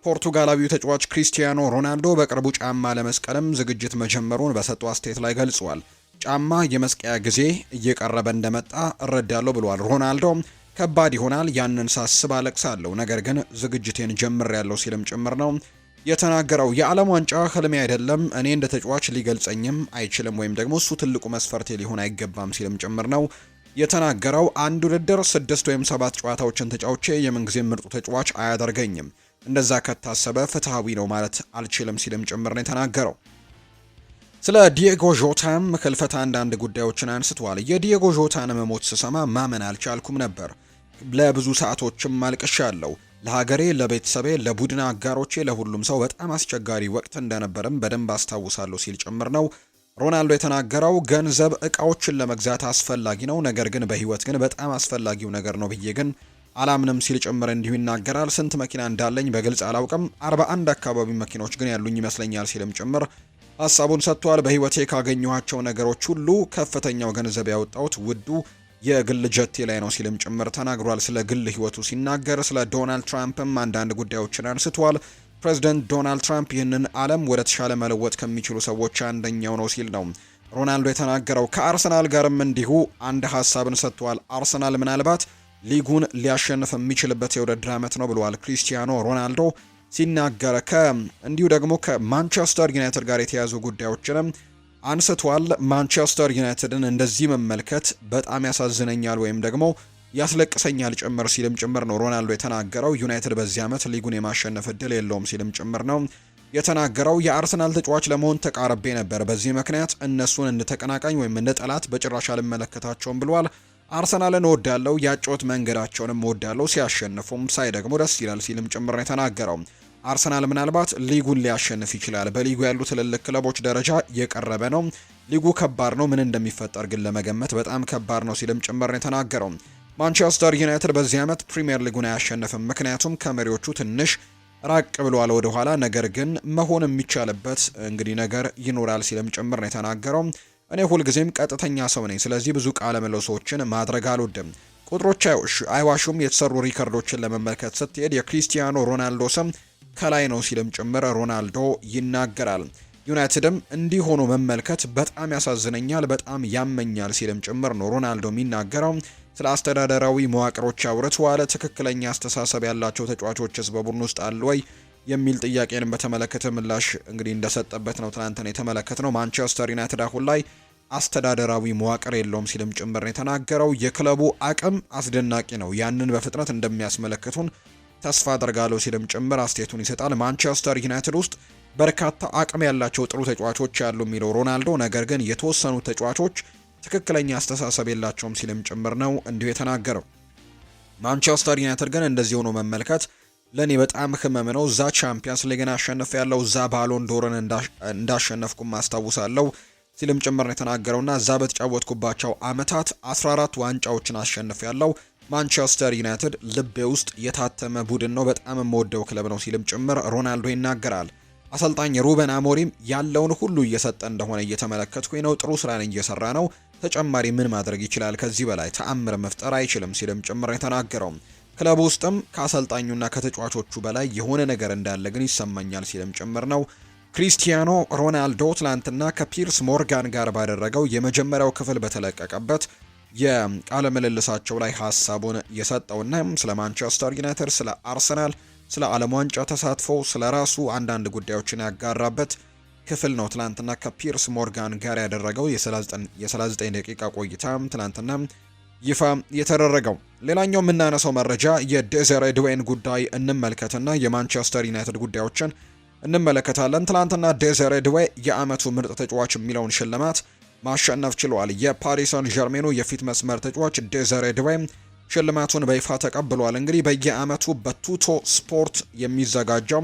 ፖርቱጋላዊው ተጫዋች ክሪስቲያኖ ሮናልዶ በቅርቡ ጫማ ለመስቀልም ዝግጅት መጀመሩን በሰጠው አስተያየት ላይ ገልጿል። ጫማ የመስቀያ ጊዜ እየቀረበ እንደመጣ እረዳለሁ ብሏል ሮናልዶ። ከባድ ይሆናል፣ ያንን ሳስብ አለቅሳለሁ፣ ነገር ግን ዝግጅቴን ጀምሬያለሁ ሲልም ጭምር ነው የተናገረው። የዓለም ዋንጫ ህልሜ አይደለም፣ እኔ እንደ ተጫዋች ሊገልጸኝም አይችልም፣ ወይም ደግሞ እሱ ትልቁ መስፈርቴ ሊሆን አይገባም ሲልም ጭምር ነው የተናገረው። አንድ ውድድር 6 ወይም 7 ጨዋታዎችን ተጫውቼ የምንጊዜም ምርጡ ተጫዋች አያደርገኝም፣ እንደዛ ከታሰበ ፍትሃዊ ነው ማለት አልችልም ሲልም ጭምር ነው የተናገረው። ስለ ዲየጎ ዦታም ህልፈት አንዳንድ ጉዳዮችን አንስቷል። የዲየጎ ዦታን መሞት ስሰማ ማመን አልቻልኩም ነበር። ለብዙ ሰዓቶችም አልቅሻለሁ። ለሀገሬ፣ ለቤተሰቤ፣ ለቡድን አጋሮቼ፣ ለሁሉም ሰው በጣም አስቸጋሪ ወቅት እንደነበርም በደንብ አስታውሳለሁ ሲል ጭምር ነው ሮናልዶ የተናገረው። ገንዘብ እቃዎችን ለመግዛት አስፈላጊ ነው፣ ነገር ግን በህይወት ግን በጣም አስፈላጊው ነገር ነው ብዬ ግን አላምንም ሲል ጭምር እንዲሁ ይናገራል። ስንት መኪና እንዳለኝ በግልጽ አላውቅም፣ 41 አካባቢ መኪኖች ግን ያሉኝ ይመስለኛል ሲልም ጭምር ሀሳቡን ሰጥቷል። በህይወቴ ካገኘኋቸው ነገሮች ሁሉ ከፍተኛው ገንዘብ ያወጣሁት ውዱ የግል ጀቴ ላይ ነው ሲልም ጭምር ተናግሯል። ስለ ግል ህይወቱ ሲናገር ስለ ዶናልድ ትራምፕም አንዳንድ ጉዳዮችን አንስቷል። ፕሬዚደንት ዶናልድ ትራምፕ ይህንን ዓለም ወደ ተሻለ መለወጥ ከሚችሉ ሰዎች አንደኛው ነው ሲል ነው ሮናልዶ የተናገረው። ከአርሰናል ጋርም እንዲሁ አንድ ሀሳብን ሰጥቷል። አርሰናል ምናልባት ሊጉን ሊያሸንፍ የሚችልበት የውድድር ዓመት ነው ብለዋል ክሪስቲያኖ ሮናልዶ ሲናገር። እንዲሁ ደግሞ ከማንቸስተር ዩናይትድ ጋር የተያዙ ጉዳዮችንም አንስቷል። ማንቸስተር ዩናይትድን እንደዚህ መመልከት በጣም ያሳዝነኛል ወይም ደግሞ ያስለቅሰኛል ጭምር ሲልም ጭምር ነው ሮናልዶ የተናገረው። ዩናይትድ በዚህ ዓመት ሊጉን የማሸነፍ እድል የለውም ሲልም ጭምር ነው የተናገረው። የአርሰናል ተጫዋች ለመሆን ተቃርቤ ነበር፣ በዚህ ምክንያት እነሱን እንደ ተቀናቃኝ ወይም እንደ ጠላት በጭራሽ አልመለከታቸውም ብሏል። አርሰናልን እወዳለሁ፣ ያጫወት መንገዳቸውንም እወዳለሁ፣ ሲያሸንፉም ሳይ ደግሞ ደስ ይላል ሲልም ጭምር ነው የተናገረው። አርሰናል ምናልባት ሊጉን ሊያሸንፍ ይችላል፣ በሊጉ ያሉ ትልልቅ ክለቦች ደረጃ የቀረበ ነው፣ ሊጉ ከባድ ነው፣ ምን እንደሚፈጠር ግን ለመገመት በጣም ከባድ ነው ሲልም ጭምር ነው የተናገረው። ማንቸስተር ዩናይትድ በዚህ ዓመት ፕሪሚየር ሊጉን አያሸንፍም፣ ምክንያቱም ከመሪዎቹ ትንሽ ራቅ ብሏል ወደ ኋላ፣ ነገር ግን መሆን የሚቻልበት እንግዲህ ነገር ይኖራል ሲልም ጭምር ነው የተናገረው። እኔ ሁልጊዜም ቀጥተኛ ሰው ነኝ፣ ስለዚህ ብዙ ቃለ ምልልሶችን ማድረግ አልወድም። ቁጥሮች አይዋሹም፣ የተሰሩ ሪከርዶችን ለመመልከት ስትሄድ የክሪስቲያኖ ሮናልዶ ስም ከላይ ነው ሲልም ጭምር ሮናልዶ ይናገራል። ዩናይትድም እንዲህ ሆኖ መመልከት በጣም ያሳዝነኛል፣ በጣም ያመኛል ሲልም ጭምር ነው ሮናልዶ የሚናገረው። ስለ አስተዳደራዊ መዋቅሮች አውርተዋል። ትክክለኛ አስተሳሰብ ያላቸው ተጫዋቾችስ በቡድን ውስጥ አሉ ወይ የሚል ጥያቄን በተመለከተ ምላሽ እንግዲህ እንደሰጠበት ነው ትናንትና የተመለከትነው። ማንቸስተር ዩናይትድ አሁን ላይ አስተዳደራዊ መዋቅር የለውም ሲልም ጭምር ነው የተናገረው። የክለቡ አቅም አስደናቂ ነው፣ ያንን በፍጥነት እንደሚያስመለክቱን ተስፋ አደርጋለሁ ሲልም ጭምር አስተያየቱን ይሰጣል። ማንቸስተር ዩናይትድ ውስጥ በርካታ አቅም ያላቸው ጥሩ ተጫዋቾች ያሉ የሚለው ሮናልዶ፣ ነገር ግን የተወሰኑ ተጫዋቾች ትክክለኛ አስተሳሰብ የላቸውም ሲልም ጭምር ነው እንዲሁ የተናገረው። ማንቸስተር ዩናይትድ ግን እንደዚህ ሆኖ መመልከት ለኔ በጣም ህመም ነው። እዛ ቻምፒየንስ ሊግን አሸንፍ ያለው እዛ ባሎን ዶርን እንዳሸነፍኩም አስታውሳለሁ ሲልም ጭምር ነው የተናገረውና እዛ በተጫወትኩባቸው አመታት 14 ዋንጫዎችን አሸንፍ ያለው ማንቸስተር ዩናይትድ ልቤ ውስጥ የታተመ ቡድን ነው፣ በጣም የምወደው ክለብ ነው ሲልም ጭምር ሮናልዶ ይናገራል። አሰልጣኝ ሩበን አሞሪም ያለውን ሁሉ እየሰጠ እንደሆነ እየተመለከትኩኝ ነው፣ ጥሩ ስራን እየሰራ ነው፣ ተጨማሪ ምን ማድረግ ይችላል? ከዚህ በላይ ተአምር መፍጠር አይችልም ሲልም ጭምር የተናገረው። ክለብ ውስጥም ከአሰልጣኙና ከተጫዋቾቹ በላይ የሆነ ነገር እንዳለ ግን ይሰማኛል ሲልም ጭምር ነው። ክሪስቲያኖ ሮናልዶ ትላንትና ከፒርስ ሞርጋን ጋር ባደረገው የመጀመሪያው ክፍል በተለቀቀበት የቃለ ምልልሳቸው ላይ ሀሳቡን የሰጠውና ስለ ማንቸስተር ዩናይትድ፣ ስለ አርሰናል፣ ስለ ዓለም ዋንጫ ተሳትፎ፣ ስለ ራሱ አንዳንድ ጉዳዮችን ያጋራበት ክፍል ነው። ትላንትና ከፒርስ ሞርጋን ጋር ያደረገው የ39 ደቂቃ ቆይታ ትላንትና ይፋ የተደረገው። ሌላኛው የምናነሳው መረጃ የዴዘሬ ድዌይን ጉዳይ እንመልከትና የማንቸስተር ዩናይትድ ጉዳዮችን እንመለከታለን። ትላንትና ዴዘሬ ድዌይ የአመቱ ምርጥ ተጫዋች የሚለውን ሽልማት ማሸነፍ ችሏል። የፓሪስ ሰን ዠርሜኑ የፊት መስመር ተጫዋች ዴዘሬ ድዌይ ሽልማቱን በይፋ ተቀብሏል። እንግዲህ በየአመቱ በቱቶ ስፖርት የሚዘጋጀው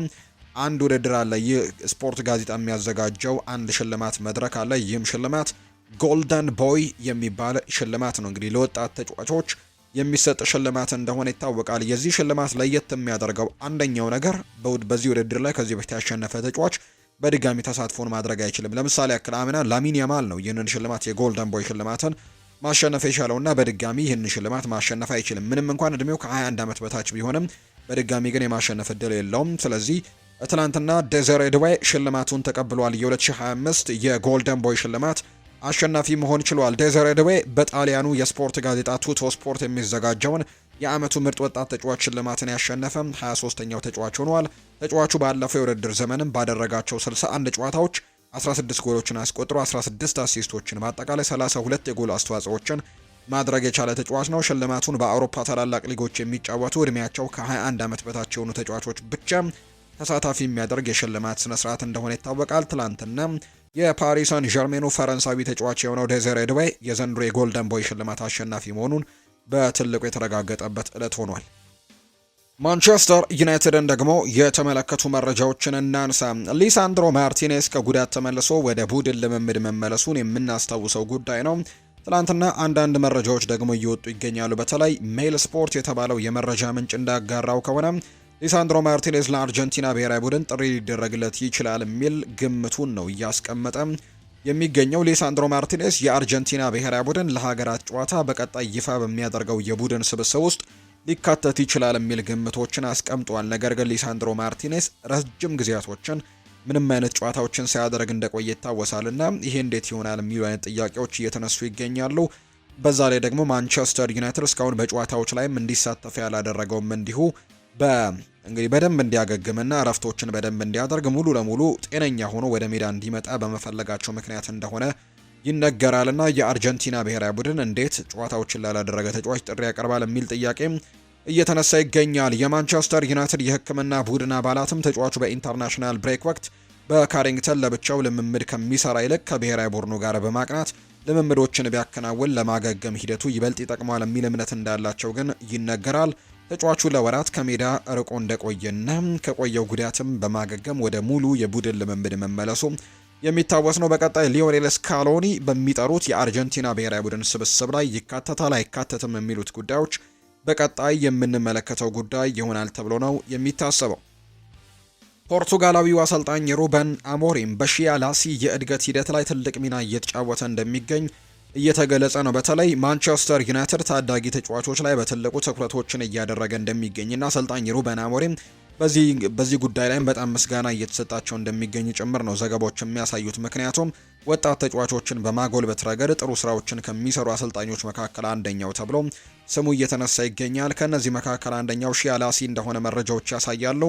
አንድ ውድድር አለ። ይህ ስፖርት ጋዜጣ የሚያዘጋጀው አንድ ሽልማት መድረክ አለ። ይህም ሽልማት ጎልደን ቦይ የሚባል ሽልማት ነው። እንግዲህ ለወጣት ተጫዋቾች የሚሰጥ ሽልማት እንደሆነ ይታወቃል። የዚህ ሽልማት ለየት የሚያደርገው አንደኛው ነገር በዚህ ውድድር ላይ ከዚህ በፊት ያሸነፈ ተጫዋች በድጋሚ ተሳትፎን ማድረግ አይችልም። ለምሳሌ ያክል አምና ላሚን ያማል ነው ይህንን ሽልማት የጎልደን ቦይ ሽልማትን ማሸነፍ የቻለውና በድጋሚ ይህንን ሽልማት ማሸነፍ አይችልም። ምንም እንኳን እድሜው ከ21 ዓመት በታች ቢሆንም በድጋሚ ግን የማሸነፍ እድል የለውም። ስለዚህ ትናንትና ዴዘሬ ድዌይ ሽልማቱን ተቀብሏል። የ2025 የጎልደን ቦይ ሽልማት አሸናፊ መሆን ችሏል። ዴዘሬ ድዌይ በጣሊያኑ የስፖርት ጋዜጣ ቱቶ ስፖርት የሚዘጋጀውን የአመቱ ምርጥ ወጣት ተጫዋች ሽልማትን ያሸነፈ 23ኛው ተጫዋች ሆኗል። ተጫዋቹ ባለፈው የውድድር ዘመንም ባደረጋቸው 61 ጨዋታዎች 16 ጎሎችን አስቆጥሮ 16 አሲስቶችን በአጠቃላይ 32 የጎል አስተዋጽኦችን ማድረግ የቻለ ተጫዋች ነው። ሽልማቱን በአውሮፓ ታላላቅ ሊጎች የሚጫወቱ እድሜያቸው ከ21 ዓመት በታች የሆኑ ተጫዋቾች ብቻ ተሳታፊ የሚያደርግ የሽልማት ስነ ስርዓት እንደሆነ ይታወቃል። ትላንትና የፓሪስ ሰን ዠርሜኑ ፈረንሳዊ ተጫዋች የሆነው ዴዘሬ ድዌይ የዘንድሮ የጎልደን ቦይ ሽልማት አሸናፊ መሆኑን በትልቁ የተረጋገጠበት ዕለት ሆኗል። ማንቸስተር ዩናይትድን ደግሞ የተመለከቱ መረጃዎችን እናንሳ። ሊሳንድሮ ማርቲኔዝ ከጉዳት ተመልሶ ወደ ቡድን ልምምድ መመለሱን የምናስታውሰው ጉዳይ ነው። ትላንትና አንዳንድ መረጃዎች ደግሞ እየወጡ ይገኛሉ። በተለይ ሜል ስፖርት የተባለው የመረጃ ምንጭ እንዳጋራው ከሆነ ሊሳንድሮ ማርቲኔዝ ለአርጀንቲና ብሔራዊ ቡድን ጥሪ ሊደረግለት ይችላል የሚል ግምቱን ነው እያስቀመጠ የሚገኘው። ሊሳንድሮ ማርቲኔዝ የአርጀንቲና ብሔራዊ ቡድን ለሀገራት ጨዋታ በቀጣይ ይፋ በሚያደርገው የቡድን ስብስብ ውስጥ ሊካተት ይችላል የሚል ግምቶችን አስቀምጧል። ነገር ግን ሊሳንድሮ ማርቲኔዝ ረጅም ጊዜያቶችን ምንም አይነት ጨዋታዎችን ሳያደርግ እንደቆየ ይታወሳልና ይሄ እንዴት ይሆናል የሚሉ አይነት ጥያቄዎች እየተነሱ ይገኛሉ። በዛ ላይ ደግሞ ማንቸስተር ዩናይትድ እስካሁን በጨዋታዎች ላይም እንዲሳተፍ ያላደረገውም እንዲሁ እንግዲህ በደንብ እንዲያገግምና እረፍቶችን በደንብ እንዲያደርግ ሙሉ ለሙሉ ጤነኛ ሆኖ ወደ ሜዳ እንዲመጣ በመፈለጋቸው ምክንያት እንደሆነ ይነገራልና የአርጀንቲና ብሔራዊ ቡድን እንዴት ጨዋታዎችን ላላደረገ ተጫዋች ጥሪ ያቀርባል የሚል ጥያቄም እየተነሳ ይገኛል። የማንቸስተር ዩናይትድ የሕክምና ቡድን አባላትም ተጫዋቹ በኢንተርናሽናል ብሬክ ወቅት በካሪንግተን ለብቻው ልምምድ ከሚሰራ ይልቅ ከብሔራዊ ቡድኑ ጋር በማቅናት ልምምዶችን ቢያከናውን ለማገገም ሂደቱ ይበልጥ ይጠቅማል የሚል እምነት እንዳላቸው ግን ይነገራል። ተጫዋቹ ለወራት ከሜዳ ርቆ እንደቆየና ከቆየው ጉዳትም በማገገም ወደ ሙሉ የቡድን ልምምድ መመለሱ የሚታወስ ነው። በቀጣይ ሊዮኔል ስካሎኒ በሚጠሩት የአርጀንቲና ብሔራዊ ቡድን ስብስብ ላይ ይካተታል አይካተትም የሚሉት ጉዳዮች በቀጣይ የምንመለከተው ጉዳይ ይሆናል ተብሎ ነው የሚታሰበው። ፖርቱጋላዊው አሰልጣኝ ሩበን አሞሪም በሺያ ላሲ የእድገት ሂደት ላይ ትልቅ ሚና እየተጫወተ እንደሚገኝ እየተገለጸ ነው። በተለይ ማንቸስተር ዩናይትድ ታዳጊ ተጫዋቾች ላይ በትልቁ ትኩረቶችን እያደረገ እንደሚገኝና አሰልጣኝ ሩበን አሞሪም በዚህ ጉዳይ ላይም በጣም ምስጋና እየተሰጣቸው እንደሚገኝ ጭምር ነው ዘገባዎች የሚያሳዩት። ምክንያቱም ወጣት ተጫዋቾችን በማጎልበት ረገድ ጥሩ ስራዎችን ከሚሰሩ አሰልጣኞች መካከል አንደኛው ተብሎ ስሙ እየተነሳ ይገኛል። ከነዚህ መካከል አንደኛው ሺያ ላሲ እንደሆነ መረጃዎች ያሳያሉ።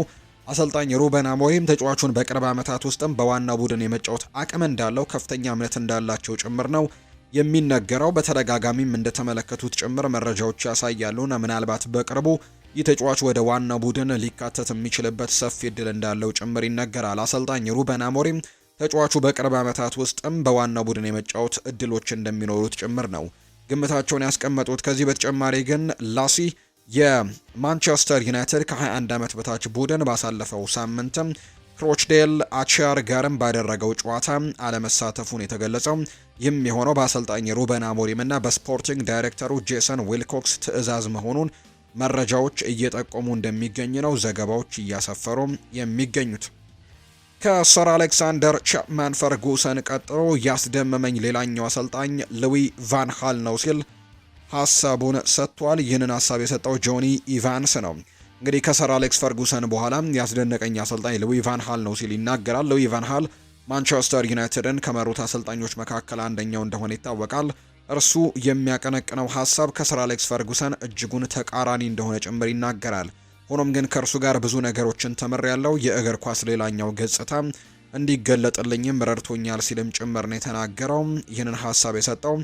አሰልጣኝ ሩበን አሞሪም ተጫዋቹን በቅርብ ዓመታት ውስጥም በዋና ቡድን የመጫወት አቅም እንዳለው ከፍተኛ እምነት እንዳላቸው ጭምር ነው የሚነገረው። በተደጋጋሚም እንደተመለከቱት ጭምር መረጃዎች ያሳያሉና ምናልባት በቅርቡ ይህ ተጫዋች ወደ ዋና ቡድን ሊካተት የሚችልበት ሰፊ እድል እንዳለው ጭምር ይነገራል። አሰልጣኝ ሩበን አሞሪም ተጫዋቹ በቅርብ ዓመታት ውስጥም በዋና ቡድን የመጫወት እድሎች እንደሚኖሩት ጭምር ነው ግምታቸውን ያስቀመጡት። ከዚህ በተጨማሪ ግን ላሲ የማንቸስተር ዩናይትድ ከ21 ዓመት በታች ቡድን ባሳለፈው ሳምንትም ክሮችዴል አቻር ጋርም ባደረገው ጨዋታ አለመሳተፉን የተገለጸው ይህም የሆነው በአሰልጣኝ ሩበን አሞሪም እና በስፖርቲንግ ዳይሬክተሩ ጄሰን ዊልኮክስ ትዕዛዝ መሆኑን መረጃዎች እየጠቆሙ እንደሚገኝ ነው ዘገባዎች እያሰፈሩ የሚገኙት። ከሰር አሌክሳንደር ቻፕማን ፈርጉሰን ቀጥሎ ያስደመመኝ ሌላኛው አሰልጣኝ ሉዊ ቫን ሃል ነው ሲል ሀሳቡን ሰጥቷል። ይህንን ሀሳብ የሰጠው ጆኒ ኢቫንስ ነው። እንግዲህ ከሰር አሌክስ ፈርጉሰን በኋላ ያስደነቀኝ አሰልጣኝ ሉዊ ቫን ሃል ነው ሲል ይናገራል። ሉዊ ቫን ሃል ማንቸስተር ዩናይትድን ከመሩት አሰልጣኞች መካከል አንደኛው እንደሆነ ይታወቃል። እርሱ የሚያቀነቅነው ሀሳብ ከሰር አሌክስ ፈርጉሰን እጅጉን ተቃራኒ እንደሆነ ጭምር ይናገራል። ሆኖም ግን ከእርሱ ጋር ብዙ ነገሮችን ተምሬያለሁ፣ የእግር ኳስ ሌላኛው ገጽታ እንዲገለጥልኝም ረድቶኛል ሲልም ጭምር ነው የተናገረው። ይህንን ሀሳብ የሰጠው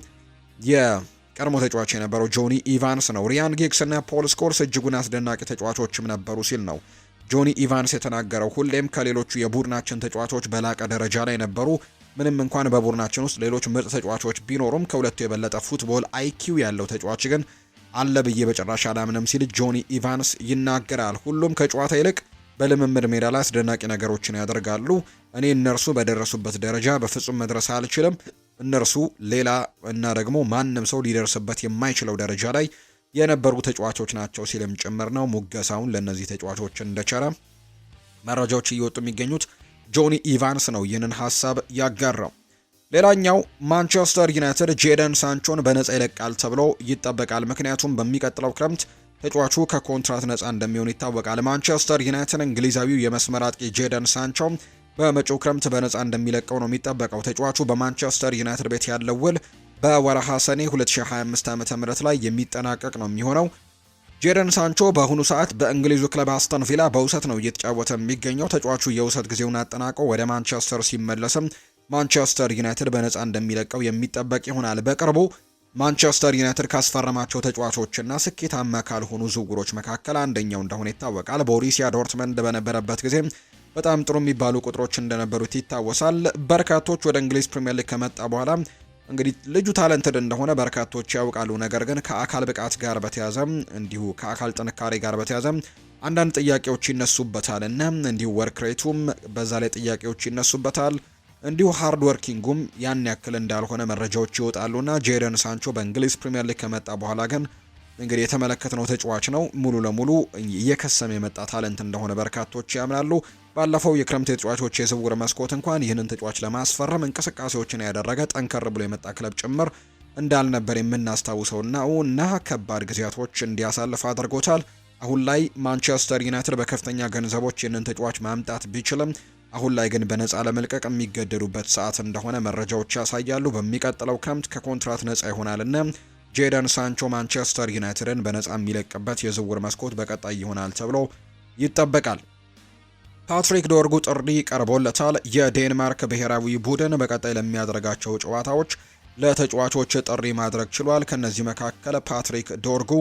የቀድሞ ተጫዋች የነበረው ጆኒ ኢቫንስ ነው። ሪያን ጊግስ እና ፖል ስኮልስ እጅጉን አስደናቂ ተጫዋቾችም ነበሩ ሲል ነው ጆኒ ኢቫንስ የተናገረው። ሁሌም ከሌሎቹ የቡድናችን ተጫዋቾች በላቀ ደረጃ ላይ ነበሩ። ምንም እንኳን በቡድናችን ውስጥ ሌሎች ምርጥ ተጫዋቾች ቢኖሩም ከሁለቱ የበለጠ ፉትቦል አይኪው ያለው ተጫዋች ግን አለ ብዬ በጭራሽ አላምንም ሲል ጆኒ ኢቫንስ ይናገራል። ሁሉም ከጨዋታ ይልቅ በልምምድ ሜዳ ላይ አስደናቂ ነገሮችን ያደርጋሉ። እኔ እነርሱ በደረሱበት ደረጃ በፍጹም መድረስ አልችልም። እነርሱ ሌላ እና ደግሞ ማንም ሰው ሊደርስበት የማይችለው ደረጃ ላይ የነበሩ ተጫዋቾች ናቸው ሲልም ጭምር ነው ሙገሳውን ለእነዚህ ተጫዋቾች እንደቸረ መረጃዎች እየወጡ የሚገኙት ጆኒ ኢቫንስ ነው ይህንን ሀሳብ ያጋራው። ሌላኛው ማንቸስተር ዩናይትድ ጄደን ሳንቾን በነጻ ይለቃል ተብሎ ይጠበቃል። ምክንያቱም በሚቀጥለው ክረምት ተጫዋቹ ከኮንትራት ነጻ እንደሚሆን ይታወቃል። ማንቸስተር ዩናይትድ እንግሊዛዊው የመስመር አጥቂ ጄደን ሳንቾ በመጪው ክረምት በነጻ እንደሚለቀው ነው የሚጠበቀው። ተጫዋቹ በማንቸስተር ዩናይትድ ቤት ያለው ውል በወርሃ ሰኔ 2025 ዓ.ም ላይ የሚጠናቀቅ ነው የሚሆነው። ጄደን ሳንቾ በአሁኑ ሰዓት በእንግሊዙ ክለብ አስተን ቪላ በውሰት ነው እየተጫወተ የሚገኘው። ተጫዋቹ የውሰት ጊዜውን አጠናቆ ወደ ማንቸስተር ሲመለስም ማንቸስተር ዩናይትድ በነጻ እንደሚለቀው የሚጠበቅ ይሆናል። በቅርቡ ማንቸስተር ዩናይትድ ካስፈረማቸው ተጫዋቾችና ስኬታማ ካልሆኑ ዝውውሮች መካከል አንደኛው እንደሆነ ይታወቃል። ቦሩሲያ ዶርትመንድ በነበረበት ጊዜ በጣም ጥሩ የሚባሉ ቁጥሮች እንደነበሩት ይታወሳል። በርካቶች ወደ እንግሊዝ ፕሪሚየር ሊግ ከመጣ በኋላ እንግዲህ ልጁ ታለንትድ እንደሆነ በርካቶች ያውቃሉ። ነገር ግን ከአካል ብቃት ጋር በተያዘ እንዲሁ ከአካል ጥንካሬ ጋር በተያዘ አንዳንድ ጥያቄዎች ይነሱበታል እና እንዲሁ ወርክ ሬቱም በዛ ላይ ጥያቄዎች ይነሱበታል። እንዲሁ ሃርድ ወርኪንጉም ያን ያክል እንዳልሆነ መረጃዎች ይወጣሉና ጄደን ሳንቾ በእንግሊዝ ፕሪሚየር ሊግ ከመጣ በኋላ ግን እንግዲህ የተመለከትነው ተጫዋች ነው ሙሉ ለሙሉ እየከሰመ የመጣ ታለንት እንደሆነ በርካቶች ያምናሉ። ባለፈው የክረምት ተጫዋቾች የዝውውር መስኮት እንኳን ይህንን ተጫዋች ለማስፈረም እንቅስቃሴዎችን ያደረገ ጠንከር ብሎ የመጣ ክለብ ጭምር እንዳልነበር የምናስታውሰውና ከባድ ጊዜያቶች እንዲያሳልፍ አድርጎታል። አሁን ላይ ማንቸስተር ዩናይትድ በከፍተኛ ገንዘቦች ይህንን ተጫዋች ማምጣት ቢችልም አሁን ላይ ግን በነፃ ለመልቀቅ የሚገደዱበት ሰዓት እንደሆነ መረጃዎች ያሳያሉ። በሚቀጥለው ክረምት ከኮንትራት ነፃ ይሆናልና ጄደን ሳንቾ ማንቸስተር ዩናይትድን በነፃ የሚለቅበት የዝውውር መስኮት በቀጣይ ይሆናል ተብሎ ይጠበቃል። ፓትሪክ ዶርጉ ጥሪ ቀርቦለታል። የዴንማርክ ብሔራዊ ቡድን በቀጣይ ለሚያደርጋቸው ጨዋታዎች ለተጫዋቾች ጥሪ ማድረግ ችሏል። ከነዚህ መካከል ፓትሪክ ዶርጉ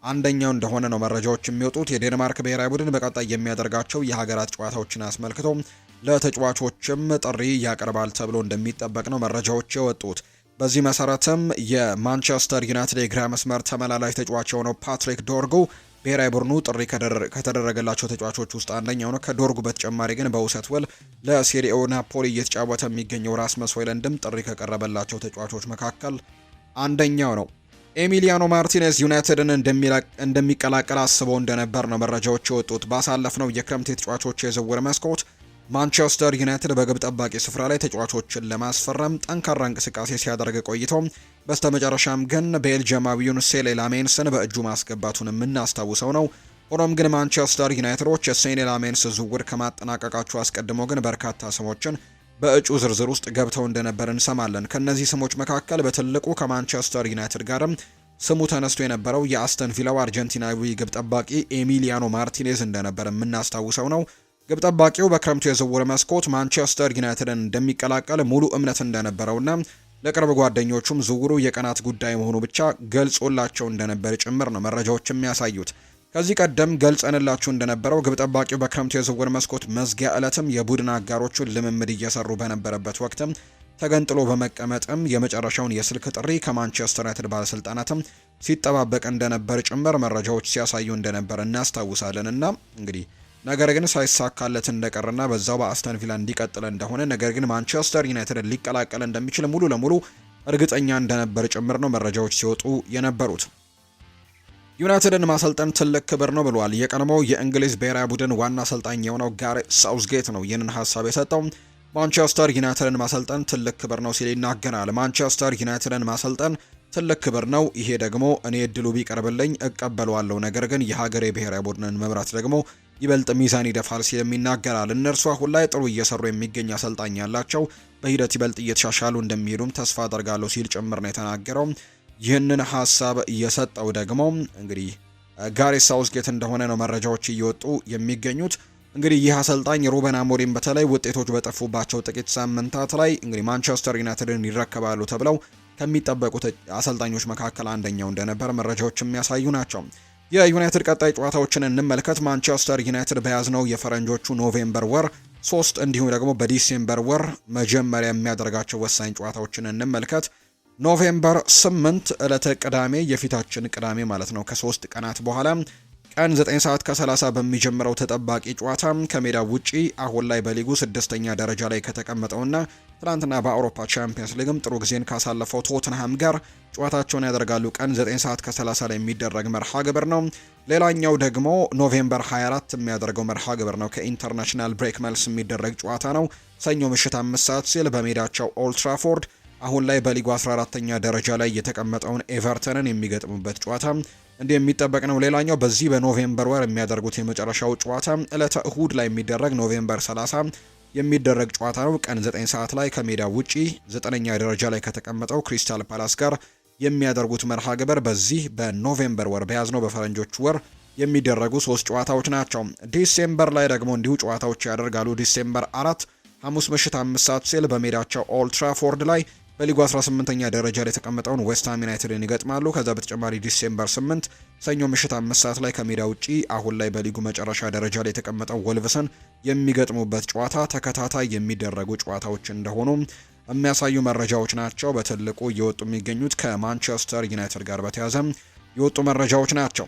አንደኛው እንደሆነ ነው መረጃዎች የሚወጡት። የዴንማርክ ብሔራዊ ቡድን በቀጣይ የሚያደርጋቸው የሀገራት ጨዋታዎችን አስመልክቶ ለተጫዋቾችም ጥሪ ያቀርባል ተብሎ እንደሚጠበቅ ነው መረጃዎች የወጡት። በዚህ መሰረትም የማንቸስተር ዩናይትድ የግራ መስመር ተመላላሽ ተጫዋች የሆነው ፓትሪክ ዶርጉ ብሔራዊ ቡድኑ ጥሪ ከተደረገላቸው ተጫዋቾች ውስጥ አንደኛው ነው። ከዶርጉ በተጨማሪ ግን በውሰት ውል ለሴሪኤው ናፖሊ እየተጫወተ የሚገኘው ራስመስ ሆይሉንድም ጥሪ ከቀረበላቸው ተጫዋቾች መካከል አንደኛው ነው። ኤሚሊያኖ ማርቲኔዝ ዩናይትድን እንደሚቀላቀል አስበው እንደነበር ነው መረጃዎች የወጡት። ባሳለፍነው የክረምት የተጫዋቾች የዝውውር መስኮት ማንቸስተር ዩናይትድ በግብ ጠባቂ ስፍራ ላይ ተጫዋቾችን ለማስፈረም ጠንካራ እንቅስቃሴ ሲያደርግ ቆይቶ በስተመጨረሻም ግን ቤልጅየማዊውን ሴሌ ላሜንስን በእጁ ማስገባቱን የምናስታውሰው ነው። ሆኖም ግን ማንቸስተር ዩናይትዶች የሴሌ ላሜንስ ዝውውር ከማጠናቀቃቸው አስቀድሞ ግን በርካታ ስሞችን በእጩ ዝርዝር ውስጥ ገብተው እንደነበር እንሰማለን። ከነዚህ ስሞች መካከል በትልቁ ከማንቸስተር ዩናይትድ ጋርም ስሙ ተነስቶ የነበረው የአስተን ቪላው አርጀንቲናዊ ግብ ጠባቂ ኤሚሊያኖ ማርቲኔዝ እንደነበር የምናስታውሰው ነው። ግብ ጠባቂው በክረምቱ የዝውውር መስኮት ማንቸስተር ዩናይትድን እንደሚቀላቀል ሙሉ እምነት እንደነበረውና ለቅርብ ጓደኞቹም ዝውውሩ የቀናት ጉዳይ መሆኑ ብቻ ገልጾላቸው እንደነበር ጭምር ነው መረጃዎች የሚያሳዩት። ከዚህ ቀደም ገልጸንላችሁ እንደነበረው ግብ ጠባቂው በክረምቱ የዝውውር መስኮት መዝጊያ ዕለትም የቡድን አጋሮቹን ልምምድ እየሰሩ በነበረበት ወቅትም ተገንጥሎ በመቀመጥም የመጨረሻውን የስልክ ጥሪ ከማንቸስተር ዩናይትድ ባለስልጣናትም ሲጠባበቅ እንደነበር ጭምር መረጃዎች ሲያሳዩ እንደነበር እናስታውሳለን። እና እንግዲህ ነገር ግን ሳይሳካለት እንደቀረና በዛው በአስተን ቪላ እንዲቀጥል እንደሆነ ነገር ግን ማንቸስተር ዩናይትድን ሊቀላቀል እንደሚችል ሙሉ ለሙሉ እርግጠኛ እንደነበር ጭምር ነው መረጃዎች ሲወጡ የነበሩት። ዩናይትድን ማሰልጠን ትልቅ ክብር ነው ብሏል። የቀድሞው የእንግሊዝ ብሔራዊ ቡድን ዋና አሰልጣኝ የሆነው ጋሬት ሳውዝጌት ነው ይህንን ሀሳብ የሰጠው። ማንቸስተር ዩናይትድን ማሰልጠን ትልቅ ክብር ነው ሲል ይናገራል። ማንቸስተር ዩናይትድን ማሰልጠን ትልቅ ክብር ነው። ይሄ ደግሞ እኔ እድሉ ቢቀርብልኝ እቀበለዋለሁ። ነገር ግን የሀገሬ ብሔራዊ ቡድንን መምራት ደግሞ ይበልጥ ሚዛን ይደፋል ሲልም ይናገራል። እነርሱ አሁን ላይ ጥሩ እየሰሩ የሚገኝ አሰልጣኝ ያላቸው፣ በሂደት ይበልጥ እየተሻሻሉ እንደሚሄዱም ተስፋ አደርጋለሁ ሲል ጭምር ነው የተናገረው። ይህንን ሀሳብ እየሰጠው ደግሞ እንግዲህ ጋሬት ሳውዝጌት እንደሆነ ነው መረጃዎች እየወጡ የሚገኙት። እንግዲህ ይህ አሰልጣኝ ሩበን አሞሪም በተለይ ውጤቶች በጠፉባቸው ጥቂት ሳምንታት ላይ እንግዲህ ማንቸስተር ዩናይትድን ይረከባሉ ተብለው ከሚጠበቁት አሰልጣኞች መካከል አንደኛው እንደነበር መረጃዎች የሚያሳዩ ናቸው። የዩናይትድ ቀጣይ ጨዋታዎችን እንመልከት። ማንቸስተር ዩናይትድ በያዝነው የፈረንጆቹ ኖቬምበር ወር 3 እንዲሁም ደግሞ በዲሴምበር ወር መጀመሪያ የሚያደርጋቸው ወሳኝ ጨዋታዎችን እንመልከት። ኖቬምበር 8 ዕለተ ቅዳሜ የፊታችን ቅዳሜ ማለት ነው ከ3 ቀናት በኋላ ቀን 9 ሰዓት ከ30 በሚጀምረው ተጠባቂ ጨዋታ ከሜዳ ውጪ አሁን ላይ በሊጉ 6ኛ ደረጃ ላይ ከተቀመጠውና ትናንትና በአውሮፓ ቻምፒየንስ ሊግም ጥሩ ጊዜን ካሳለፈው ቶትንሃም ጋር ጨዋታቸውን ያደርጋሉ። ቀን 9 ሰዓት ከ30 ላይ የሚደረግ መርሃ ግብር ነው። ሌላኛው ደግሞ ኖቬምበር 24 የሚያደርገው መርሃ ግብር ነው። ከኢንተርናሽናል ብሬክ መልስ የሚደረግ ጨዋታ ነው። ሰኞ ምሽት 5 ሰዓት ሲል በሜዳቸው ኦልድ ትራፎርድ አሁን ላይ በሊጉ 14ኛ ደረጃ ላይ የተቀመጠውን ኤቨርተንን የሚገጥሙበት ጨዋታ እንዲህ የሚጠበቅ ነው። ሌላኛው በዚህ በኖቬምበር ወር የሚያደርጉት የመጨረሻው ጨዋታ ዕለተ እሁድ ላይ የሚደረግ ኖቬምበር 30 የሚደረግ ጨዋታ ነው። ቀን 9 ሰዓት ላይ ከሜዳ ውጪ 9ኛ ደረጃ ላይ ከተቀመጠው ክሪስታል ፓላስ ጋር የሚያደርጉት መርሃ ግብር በዚህ በኖቬምበር ወር በያዝነው በፈረንጆች ወር የሚደረጉ 3 ጨዋታዎች ናቸው። ዲሴምበር ላይ ደግሞ እንዲሁ ጨዋታዎች ያደርጋሉ። ዲሴምበር 4 ሐሙስ ምሽት 5 ሰዓት ሲል በሜዳቸው ኦልድ ትራፎርድ ላይ በሊጉ 18ኛ ደረጃ ላይ የተቀመጠውን ዌስትሃም ዩናይትድን ይገጥማሉ። ከዛ በተጨማሪ ዲሴምበር 8 ሰኞ ምሽት 5 ሰዓት ላይ ከሜዳ ውጪ አሁን ላይ በሊጉ መጨረሻ ደረጃ ላይ የተቀመጠው ወልቭስን የሚገጥሙበት ጨዋታ ተከታታይ የሚደረጉ ጨዋታዎች እንደሆኑ የሚያሳዩ መረጃዎች ናቸው። በትልቁ እየወጡ የሚገኙት ከማንቸስተር ዩናይትድ ጋር በተያያዘ የወጡ መረጃዎች ናቸው።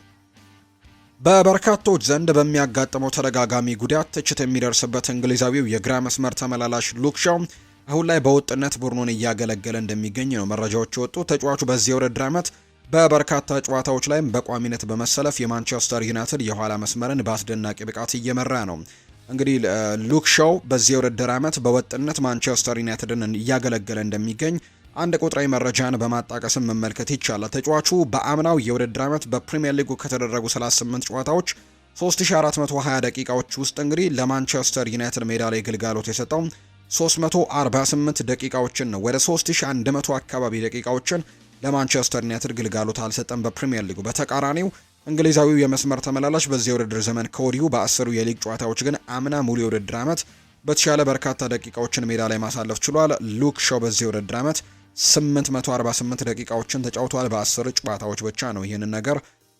በበርካቶች ዘንድ በሚያጋጥመው ተደጋጋሚ ጉዳት ትችት የሚደርስበት እንግሊዛዊው የግራ መስመር ተመላላሽ ሉክ ሻው አሁን ላይ በወጥነት ቡድኑን እያገለገለ እንደሚገኝ ነው መረጃዎች የወጡ። ተጫዋቹ በዚህ የውድድር ዓመት በበርካታ ጨዋታዎች ላይም በቋሚነት በመሰለፍ የማንቸስተር ዩናይትድ የኋላ መስመርን በአስደናቂ ብቃት እየመራ ነው። እንግዲህ ሉክ ሻው በዚህ የውድድር ዓመት በወጥነት ማንቸስተር ዩናይትድን እያገለገለ እንደሚገኝ አንድ ቁጥራዊ መረጃን በማጣቀስም መመልከት ይቻላል። ተጫዋቹ በአምናው የውድድር ዓመት በፕሪሚየር ሊጉ ከተደረጉ 38 ጨዋታዎች 3420 ደቂቃዎች ውስጥ እንግዲህ ለማንቸስተር ዩናይትድ ሜዳ ላይ ግልጋሎት የሰጠው 348 ደቂቃዎችን ነው። ወደ 3100 አካባቢ ደቂቃዎችን ለማንቸስተር ዩናይትድ ግልጋሎት አልሰጠም በፕሪሚየር ሊጉ። በተቃራኒው እንግሊዛዊው የመስመር ተመላላሽ በዚህ የውድድር ዘመን ከወዲሁ በ10 የሊግ ጨዋታዎች ግን አምና ሙሉ የውድድር ዓመት በተሻለ በርካታ ደቂቃዎችን ሜዳ ላይ ማሳለፍ ችሏል። ሉክ ሾው በዚህ የውድድር ዓመት 848 ደቂቃዎችን ተጫውቷል። በ10 ጨዋታዎች ብቻ ነው ይህንን ነገር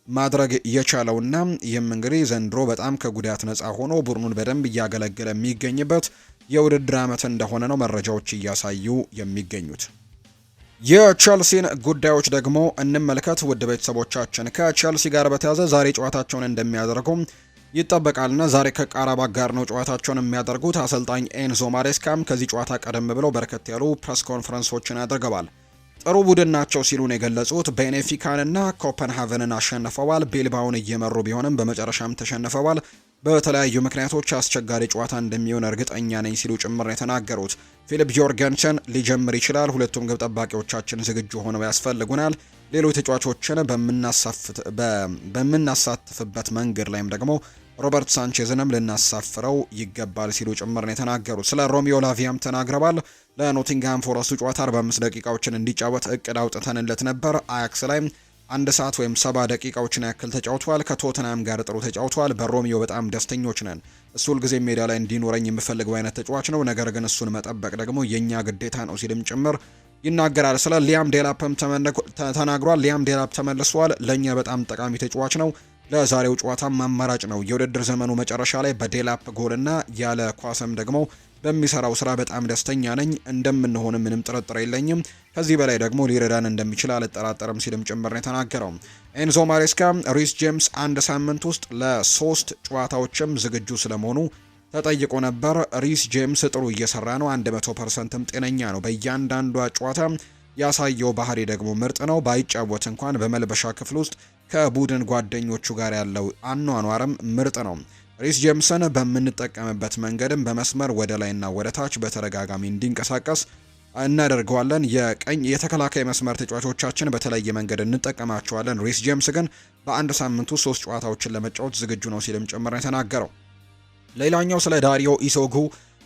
ማድረግ የቻለውና ይህም እንግዲህ ዘንድሮ በጣም ከጉዳት ነፃ ሆኖ ቡድኑን በደንብ እያገለገለ የሚገኝበት የውድድር ዓመት እንደሆነ ነው መረጃዎች እያሳዩ የሚገኙት። የቸልሲን ጉዳዮች ደግሞ እንመልከት ውድ ቤተሰቦቻችን። ከቸልሲ ጋር በተያያዘ ዛሬ ጨዋታቸውን እንደሚያደርጉ ይጠበቃልና ዛሬ ከቃራባግ ጋር ነው ጨዋታቸውን የሚያደርጉት። አሰልጣኝ ኤንዞ ማሬስካም ከዚህ ጨዋታ ቀደም ብለው በርከት ያሉ ፕሬስ ኮንፈረንሶችን አድርገዋል። ጥሩ ቡድን ናቸው ሲሉ ነው የገለጹት። ቤኔፊካንና ኮፐንሃቨንን አሸንፈዋል። ቤልባውን እየመሩ ቢሆንም በመጨረሻም ተሸንፈዋል። በተለያዩ ምክንያቶች አስቸጋሪ ጨዋታ እንደሚሆን እርግጠኛ ነኝ ሲሉ ጭምር የተናገሩት። ፊሊፕ ጆርገንሰን ሊጀምር ይችላል። ሁለቱም ግብ ጠባቂዎቻችን ዝግጁ ሆነው ያስፈልጉናል። ሌሎች ተጫዋቾችን በምናሳትፍበት መንገድ ላይም ደግሞ ሮበርት ሳንቼዝንም ልናሳፍረው ይገባል ሲሉ ጭምር ነው የተናገሩት። ስለ ሮሚዮ ላቪያም ተናግረዋል። ለኖቲንግሃም ፎረስቱ ጨዋታ 45 ደቂቃዎችን እንዲጫወት እቅድ አውጥተንለት ነበር። አያክስ ላይ 1 ሰዓት ወይም 70 ደቂቃዎችን ያክል ተጫውቷል። ከቶተናም ጋር ጥሩ ተጫውቷል። በሮሚዮ በጣም ደስተኞች ነን። እሱ ሁልጊዜ ሜዳ ላይ እንዲኖረኝ የምፈልገው አይነት ተጫዋች ነው። ነገር ግን እሱን መጠበቅ ደግሞ የኛ ግዴታ ነው ሲልም ጭምር ይናገራል። ስለ ሊያም ዴላፕም ተናግሯል። ሊያም ዴላፕ ተመልሷል። ለኛ በጣም ጠቃሚ ተጫዋች ነው። ለዛሬው ጨዋታም አማራጭ ነው። የውድድር ዘመኑ መጨረሻ ላይ በዴላፕ ጎልና ያለ ኳስም ደግሞ በሚሰራው ስራ በጣም ደስተኛ ነኝ። እንደምንሆን ምንም ጥርጥር የለኝም። ከዚህ በላይ ደግሞ ሊረዳን እንደሚችል አልጠራጠርም ሲልም ጭምር ነው የተናገረው። ኤንዞ ማሬስካ ሪስ ጄምስ 1 ሳምንት ውስጥ ለ3 ጨዋታዎችም ዝግጁ ስለመሆኑ ተጠይቆ ነበር። ሪስ ጄምስ ጥሩ እየሰራ ነው፣ 100%ም ጤነኛ ነው። በእያንዳንዷ ጨዋታ ያሳየው ባህሪ ደግሞ ምርጥ ነው። ባይጫወት እንኳን በመልበሻ ክፍል ውስጥ ከቡድን ጓደኞቹ ጋር ያለው አኗኗርም ምርጥ ነው። ሪስ ጄምስን በምንጠቀምበት መንገድም በመስመር ወደ ላይና ወደ ታች በተደጋጋሚ እንዲንቀሳቀስ እናደርገዋለን። የቀኝ የተከላካይ መስመር ተጫዋቾቻችን በተለየ መንገድ እንጠቀማቸዋለን። ሪስ ጄምስ ግን በአንድ ሳምንቱ 3 ጨዋታዎችን ለመጫወት ዝግጁ ነው ሲልም ጭምር የተናገረው። ሌላኛው ስለ ዳሪዮ ኢሶጉ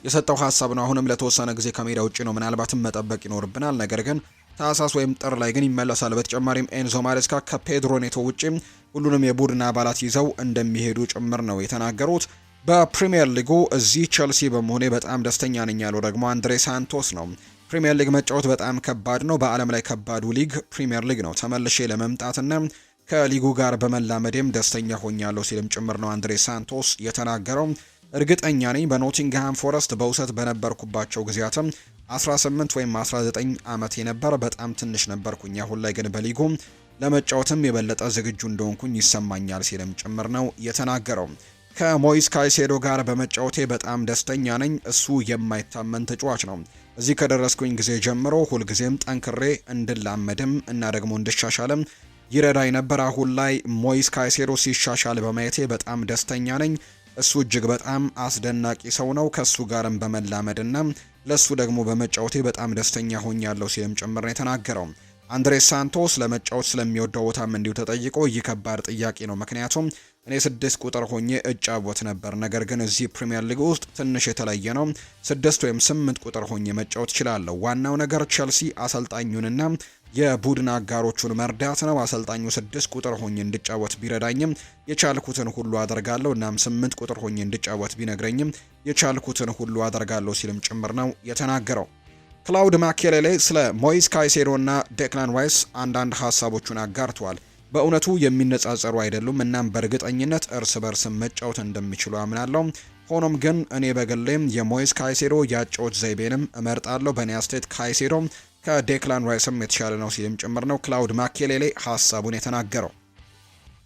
የሰጠው ሀሳብ ነው። አሁንም ለተወሰነ ጊዜ ከሜዳ ውጪ ነው፣ ምናልባትም መጠበቅ ይኖርብናል። ነገር ግን ታህሳስ ወይም ጥር ላይ ግን ይመለሳል። በተጨማሪም ኤንዞ ማሬስካ ከፔድሮ ኔቶ ውጪ ሁሉንም የቡድን አባላት ይዘው እንደሚሄዱ ጭምር ነው የተናገሩት። በፕሪሚየር ሊጉ እዚህ ቸልሲ በመሆኔ በጣም ደስተኛ ነኝ ያለው ደግሞ አንድሬ ሳንቶስ ነው። ፕሪሚየር ሊግ መጫወት በጣም ከባድ ነው። በዓለም ላይ ከባዱ ሊግ ፕሪሚየር ሊግ ነው። ተመልሼ ለመምጣትና ከሊጉ ጋር በመላመዴም ደስተኛ ሆኛለሁ ሲልም ጭምር ነው አንድሬ ሳንቶስ የተናገረው። እርግጠኛ ነኝ በኖቲንግሃም ፎረስት በውሰት በነበርኩባቸው ጊዜያትም 18 ወይም 19 ዓመቴ ነበር። በጣም ትንሽ ነበርኩኝ። አሁን ላይ ግን በሊጉ ለመጫወትም የበለጠ ዝግጁ እንደሆንኩኝ ይሰማኛል ሲልም ጭምር ነው የተናገረው። ከሞይስ ካይሴዶ ጋር በመጫወቴ በጣም ደስተኛ ነኝ። እሱ የማይታመን ተጫዋች ነው። እዚህ ከደረስኩኝ ጊዜ ጀምሮ ሁልጊዜም ጠንክሬ እንድላመድም እና ደግሞ እንድሻሻልም ይረዳኝ ነበር። አሁን ላይ ሞይስ ካይሴዶ ሲሻሻል በማየቴ በጣም ደስተኛ ነኝ። እሱ እጅግ በጣም አስደናቂ ሰው ነው። ከሱ ጋርም በመላመድና ለሱ ደግሞ በመጫወቴ በጣም ደስተኛ ሆኛለሁ ሲልም ጭምር ነው የተናገረው። አንድሬስ ሳንቶስ ለመጫወት ስለሚወደው ቦታም እንዲሁ ተጠይቆ ይህ ከባድ ጥያቄ ነው፣ ምክንያቱም እኔ 6 ቁጥር ሆኜ እጫወት ነበር። ነገር ግን እዚህ ፕሪሚየር ሊግ ውስጥ ትንሽ የተለየ ነው። 6 ወይም 8 ቁጥር ሆኜ መጫወት እችላለሁ። ዋናው ነገር ቸልሲ አሰልጣኙንና የቡድን አጋሮቹን መርዳት ነው። አሰልጣኙ 6 ቁጥር ሆኜ እንድጫወት ቢረዳኝም የቻልኩትን ሁሉ አደርጋለሁ። እናም 8 ቁጥር ሆኜ እንድጫወት ቢነግረኝም የቻልኩትን ሁሉ አደርጋለሁ ሲልም ጭምር ነው የተናገረው። ክላውድ ማኬሌሌ ስለ ሞይስ ካይሴዶና ዴክላን ራይስ አንዳንድ ሀሳቦቹን አጋርተዋል። በእውነቱ የሚነጻጸሩ አይደሉም። እናም በእርግጠኝነት እርስ በርስ መጫወት እንደሚችሉ አምናለሁ። ሆኖም ግን እኔ በግሌም የሞይስ ካይሴዶ ያጫወት ዘይቤንም እመርጣለሁ። በእኔ አስተያየት ካይሴዶ ከዴክላን ራይስም የተሻለ ነው ሲልም ጭምር ነው ክላውድ ማኬሌሌ ሀሳቡን የተናገረው።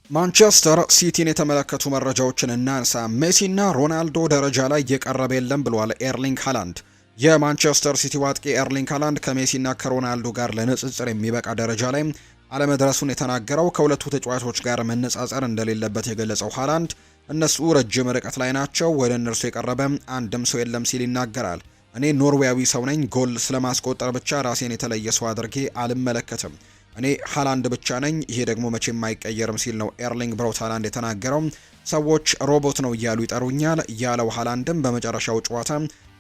ማንቸስተር ሲቲን የተመለከቱ መረጃዎችን እናንሳ። ሜሲና ሮናልዶ ደረጃ ላይ እየቀረበ የለም ብሏል ኤርሊንግ ሃላንድ። የማንቸስተር ሲቲ ዋጥቂ ኤርሊንግ ሃላንድ ከሜሲና ከሮናልዶ ጋር ለንጽጽር የሚበቃ ደረጃ ላይ አለመድረሱን የተናገረው ከሁለቱ ተጫዋቾች ጋር መነጻጸር እንደሌለበት የገለጸው ሃላንድ እነሱ ረጅም ርቀት ላይ ናቸው፣ ወደ እነርሱ የቀረበ አንድም ሰው የለም ሲል ይናገራል። እኔ ኖርዌያዊ ሰው ነኝ። ጎል ስለማስቆጠር ብቻ ራሴን የተለየ ሰው አድርጌ አልመለከትም። እኔ ሃላንድ ብቻ ነኝ። ይሄ ደግሞ መቼም አይቀየርም ሲል ነው ኤርሊንግ ብራውት ሃላንድ የተናገረው። ሰዎች ሮቦት ነው እያሉ ይጠሩኛል ያለው ሃላንድም በመጨረሻው ጨዋታ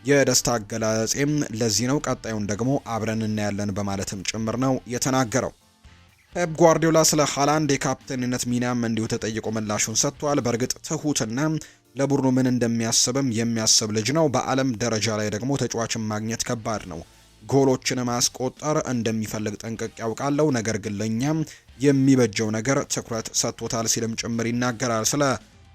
የደስታ አገላለጼም ለዚህ ነው፣ ቀጣዩን ደግሞ አብረን እናያለን በማለትም ጭምር ነው የተናገረው። ፔፕ ጓርዲዮላ ስለ ሃላንድ የካፕቴንነት ሚናም እንዲሁ ተጠይቆ ምላሹን ሰጥቷል። በእርግጥ ትሁትና ለቡድኑ ምን እንደሚያስብም የሚያስብ ልጅ ነው። በዓለም ደረጃ ላይ ደግሞ ተጫዋችን ማግኘት ከባድ ነው። ጎሎችን ማስቆጠር እንደሚፈልግ ጠንቅቅ ያውቃለሁ። ነገር ግን ለኛም የሚበጀው ነገር ትኩረት ሰጥቶታል ሲልም ጭምር ይናገራል። ስለ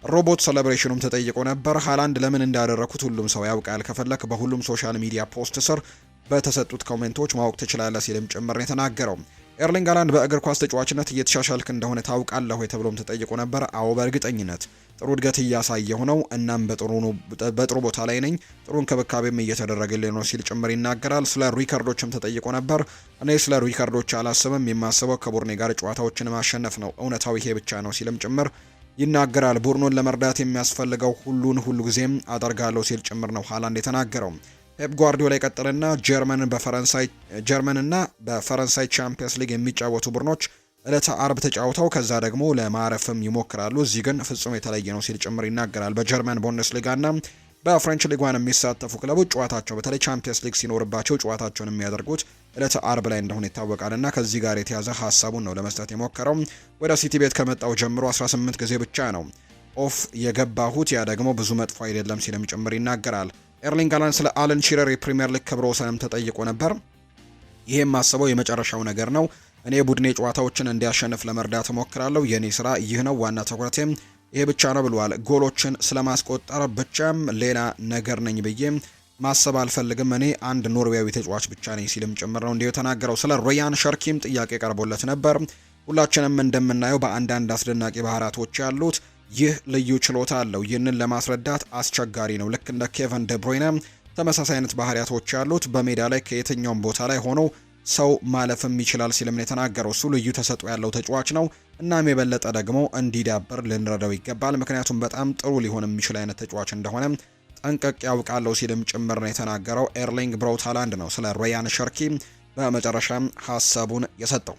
ሮቦት ሴሌብሬሽኑም ተጠይቆ ነበር። ሃላንድ ለምን እንዳደረኩት ሁሉም ሰው ያውቃል። ከፈለክ በሁሉም ሶሻል ሚዲያ ፖስት ስር በተሰጡት ኮሜንቶች ማወቅ ትችላለህ ሲልም ጭምር ነው የተናገረው። ኤርሊንግ ሃላንድ በእግር ኳስ ተጫዋችነት እየተሻሻልክ እንደሆነ ታውቃለህ ወይ ተብሎም ተጠይቆ ነበር። አዎ በእርግጠኝነት ጥሩ እድገት እያሳየሁ ነው። እናም በጥሩ ቦታ ላይ ነኝ። ጥሩ እንክብካቤም እየተደረገልኝ ነው ሲል ጭምር ይናገራል። ስለ ሪከርዶችም ተጠይቆ ነበር። እኔ ስለ ሪከርዶች አላስብም። የማስበው ከቡድኔ ጋር ጨዋታዎችን ማሸነፍ ነው። እውነታው ይሄ ብቻ ነው ሲልም ጭምር ይናገራል። ቡድኑን ለመርዳት የሚያስፈልገው ሁሉ ጊዜም አደርጋለሁ ሲል ጭምር ነው ሃላንድ የተናገረው። ፔፕ ጓርዲዮላ ይቀጥልና ጀርመንና በፈረንሳይ ቻምፒየንስ ሊግ የሚጫወቱ ቡድኖች ዕለተ አርብ ተጫውተው ከዛ ደግሞ ለማረፍም ይሞክራሉ። እዚህ ግን ፍጹም የተለየ ነው ሲል ጭምር ይናገራል። በጀርመን ቡንደስሊጋና በፍሬንች ሊግ ዋን የሚሳተፉ ክለቦች ጨዋታቸው በተለይ ቻምፒየንስ ሊግ ሲኖርባቸው ጨዋታቸውን የሚያደርጉት ዕለተ አርብ ላይ እንደሆነ ይታወቃልና ከዚህ ጋር የተያዘ ሀሳቡን ነው ለመስጠት የሞከረው። ወደ ሲቲ ቤት ከመጣው ጀምሮ 18 ጊዜ ብቻ ነው ኦፍ የገባሁት፣ ያ ደግሞ ብዙ መጥፎ አይደለም ሲልም ጭምር ይናገራል። ኤርሊንግ ሃላንድ ስለ አለን ሺረር የፕሪሚየር ሊግ ክብረ ወሰንም ተጠይቆ ነበር። ይህም ማስበው የመጨረሻው ነገር ነው። እኔ ቡድኔ ጨዋታዎችን እንዲያሸንፍ ለመርዳት እሞክራለሁ። የኔ ስራ ይህ ነው። ዋና ትኩረቴም ይሄ ብቻ ነው ብሏል። ጎሎችን ስለማስቆጠር ብቻም ሌላ ነገር ነኝ ብዬ ማሰብ አልፈልግም። እኔ አንድ ኖርዌያዊ ተጫዋች ብቻ ነኝ ሲልም ጭምር ነው እንዲሁ የተናገረው። ስለ ሮያን ሸርኪም ጥያቄ ቀርቦለት ነበር። ሁላችንም እንደምናየው በአንዳንድ አስደናቂ ባህሪያቶች ያሉት ይህ ልዩ ችሎታ አለው። ይህንን ለማስረዳት አስቸጋሪ ነው። ልክ እንደ ኬቨን ደብሮይነ ተመሳሳይ አይነት ባህሪያቶች ያሉት በሜዳ ላይ ከየትኛውም ቦታ ላይ ሆኖ ሰው ማለፍም ይችላል ሲልም ነው የተናገረው። እሱ ልዩ ተሰጥኦ ያለው ተጫዋች ነው። እናም የበለጠ ደግሞ እንዲዳብር ልንረዳው ይገባል። ምክንያቱም በጣም ጥሩ ሊሆን የሚችል አይነት ተጫዋች እንደሆነ ጠንቀቅ ያውቃለሁ ሲልም ጭምር ነው የተናገረው። ኤርሊንግ ብራውት ሃላንድ ነው ስለ ሮያን ሸርኪ በመጨረሻም ሀሳቡን የሰጠው።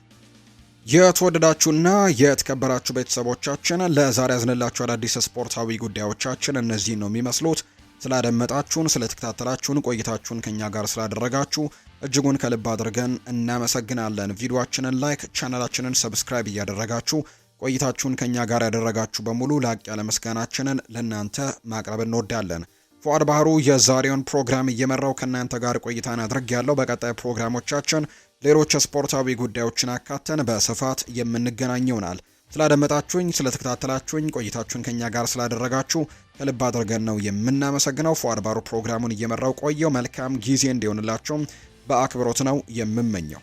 የተወደዳችሁና የተከበራችሁ ቤተሰቦቻችን ለዛሬ ያዝንላችሁ አዳዲስ ስፖርታዊ ጉዳዮቻችን እነዚህ ነው የሚመስሉት። ስላደመጣችሁን፣ ስለተከታተላችሁን፣ ቆይታችሁን ከኛ ጋር ስላደረጋችሁ እጅጉን ከልብ አድርገን እናመሰግናለን። ቪዲዮአችንን ላይክ፣ ቻናላችንን ሰብስክራይብ እያደረጋችሁ ቆይታችሁን ከኛ ጋር ያደረጋችሁ በሙሉ ላቅ ያለ ምስጋናችንን ለእናንተ ማቅረብ እንወዳለን። ፉአድ ባህሩ የዛሬውን ፕሮግራም እየመራው ከእናንተ ጋር ቆይታን አድርጌያለሁ። በቀጣይ ፕሮግራሞቻችን ሌሎች ስፖርታዊ ጉዳዮችን አካተን በስፋት የምንገናኝ ይሆናል። ስላደመጣችሁኝ፣ ስለተከታተላችሁኝ፣ ቆይታችሁን ከኛ ጋር ስላደረጋችሁ ከልብ አድርገን ነው የምናመሰግነው። ፉአድ ባህሩ ፕሮግራሙን እየመራው ቆየው። መልካም ጊዜ እንዲሆንላችሁ በአክብሮት ነው የምመኘው።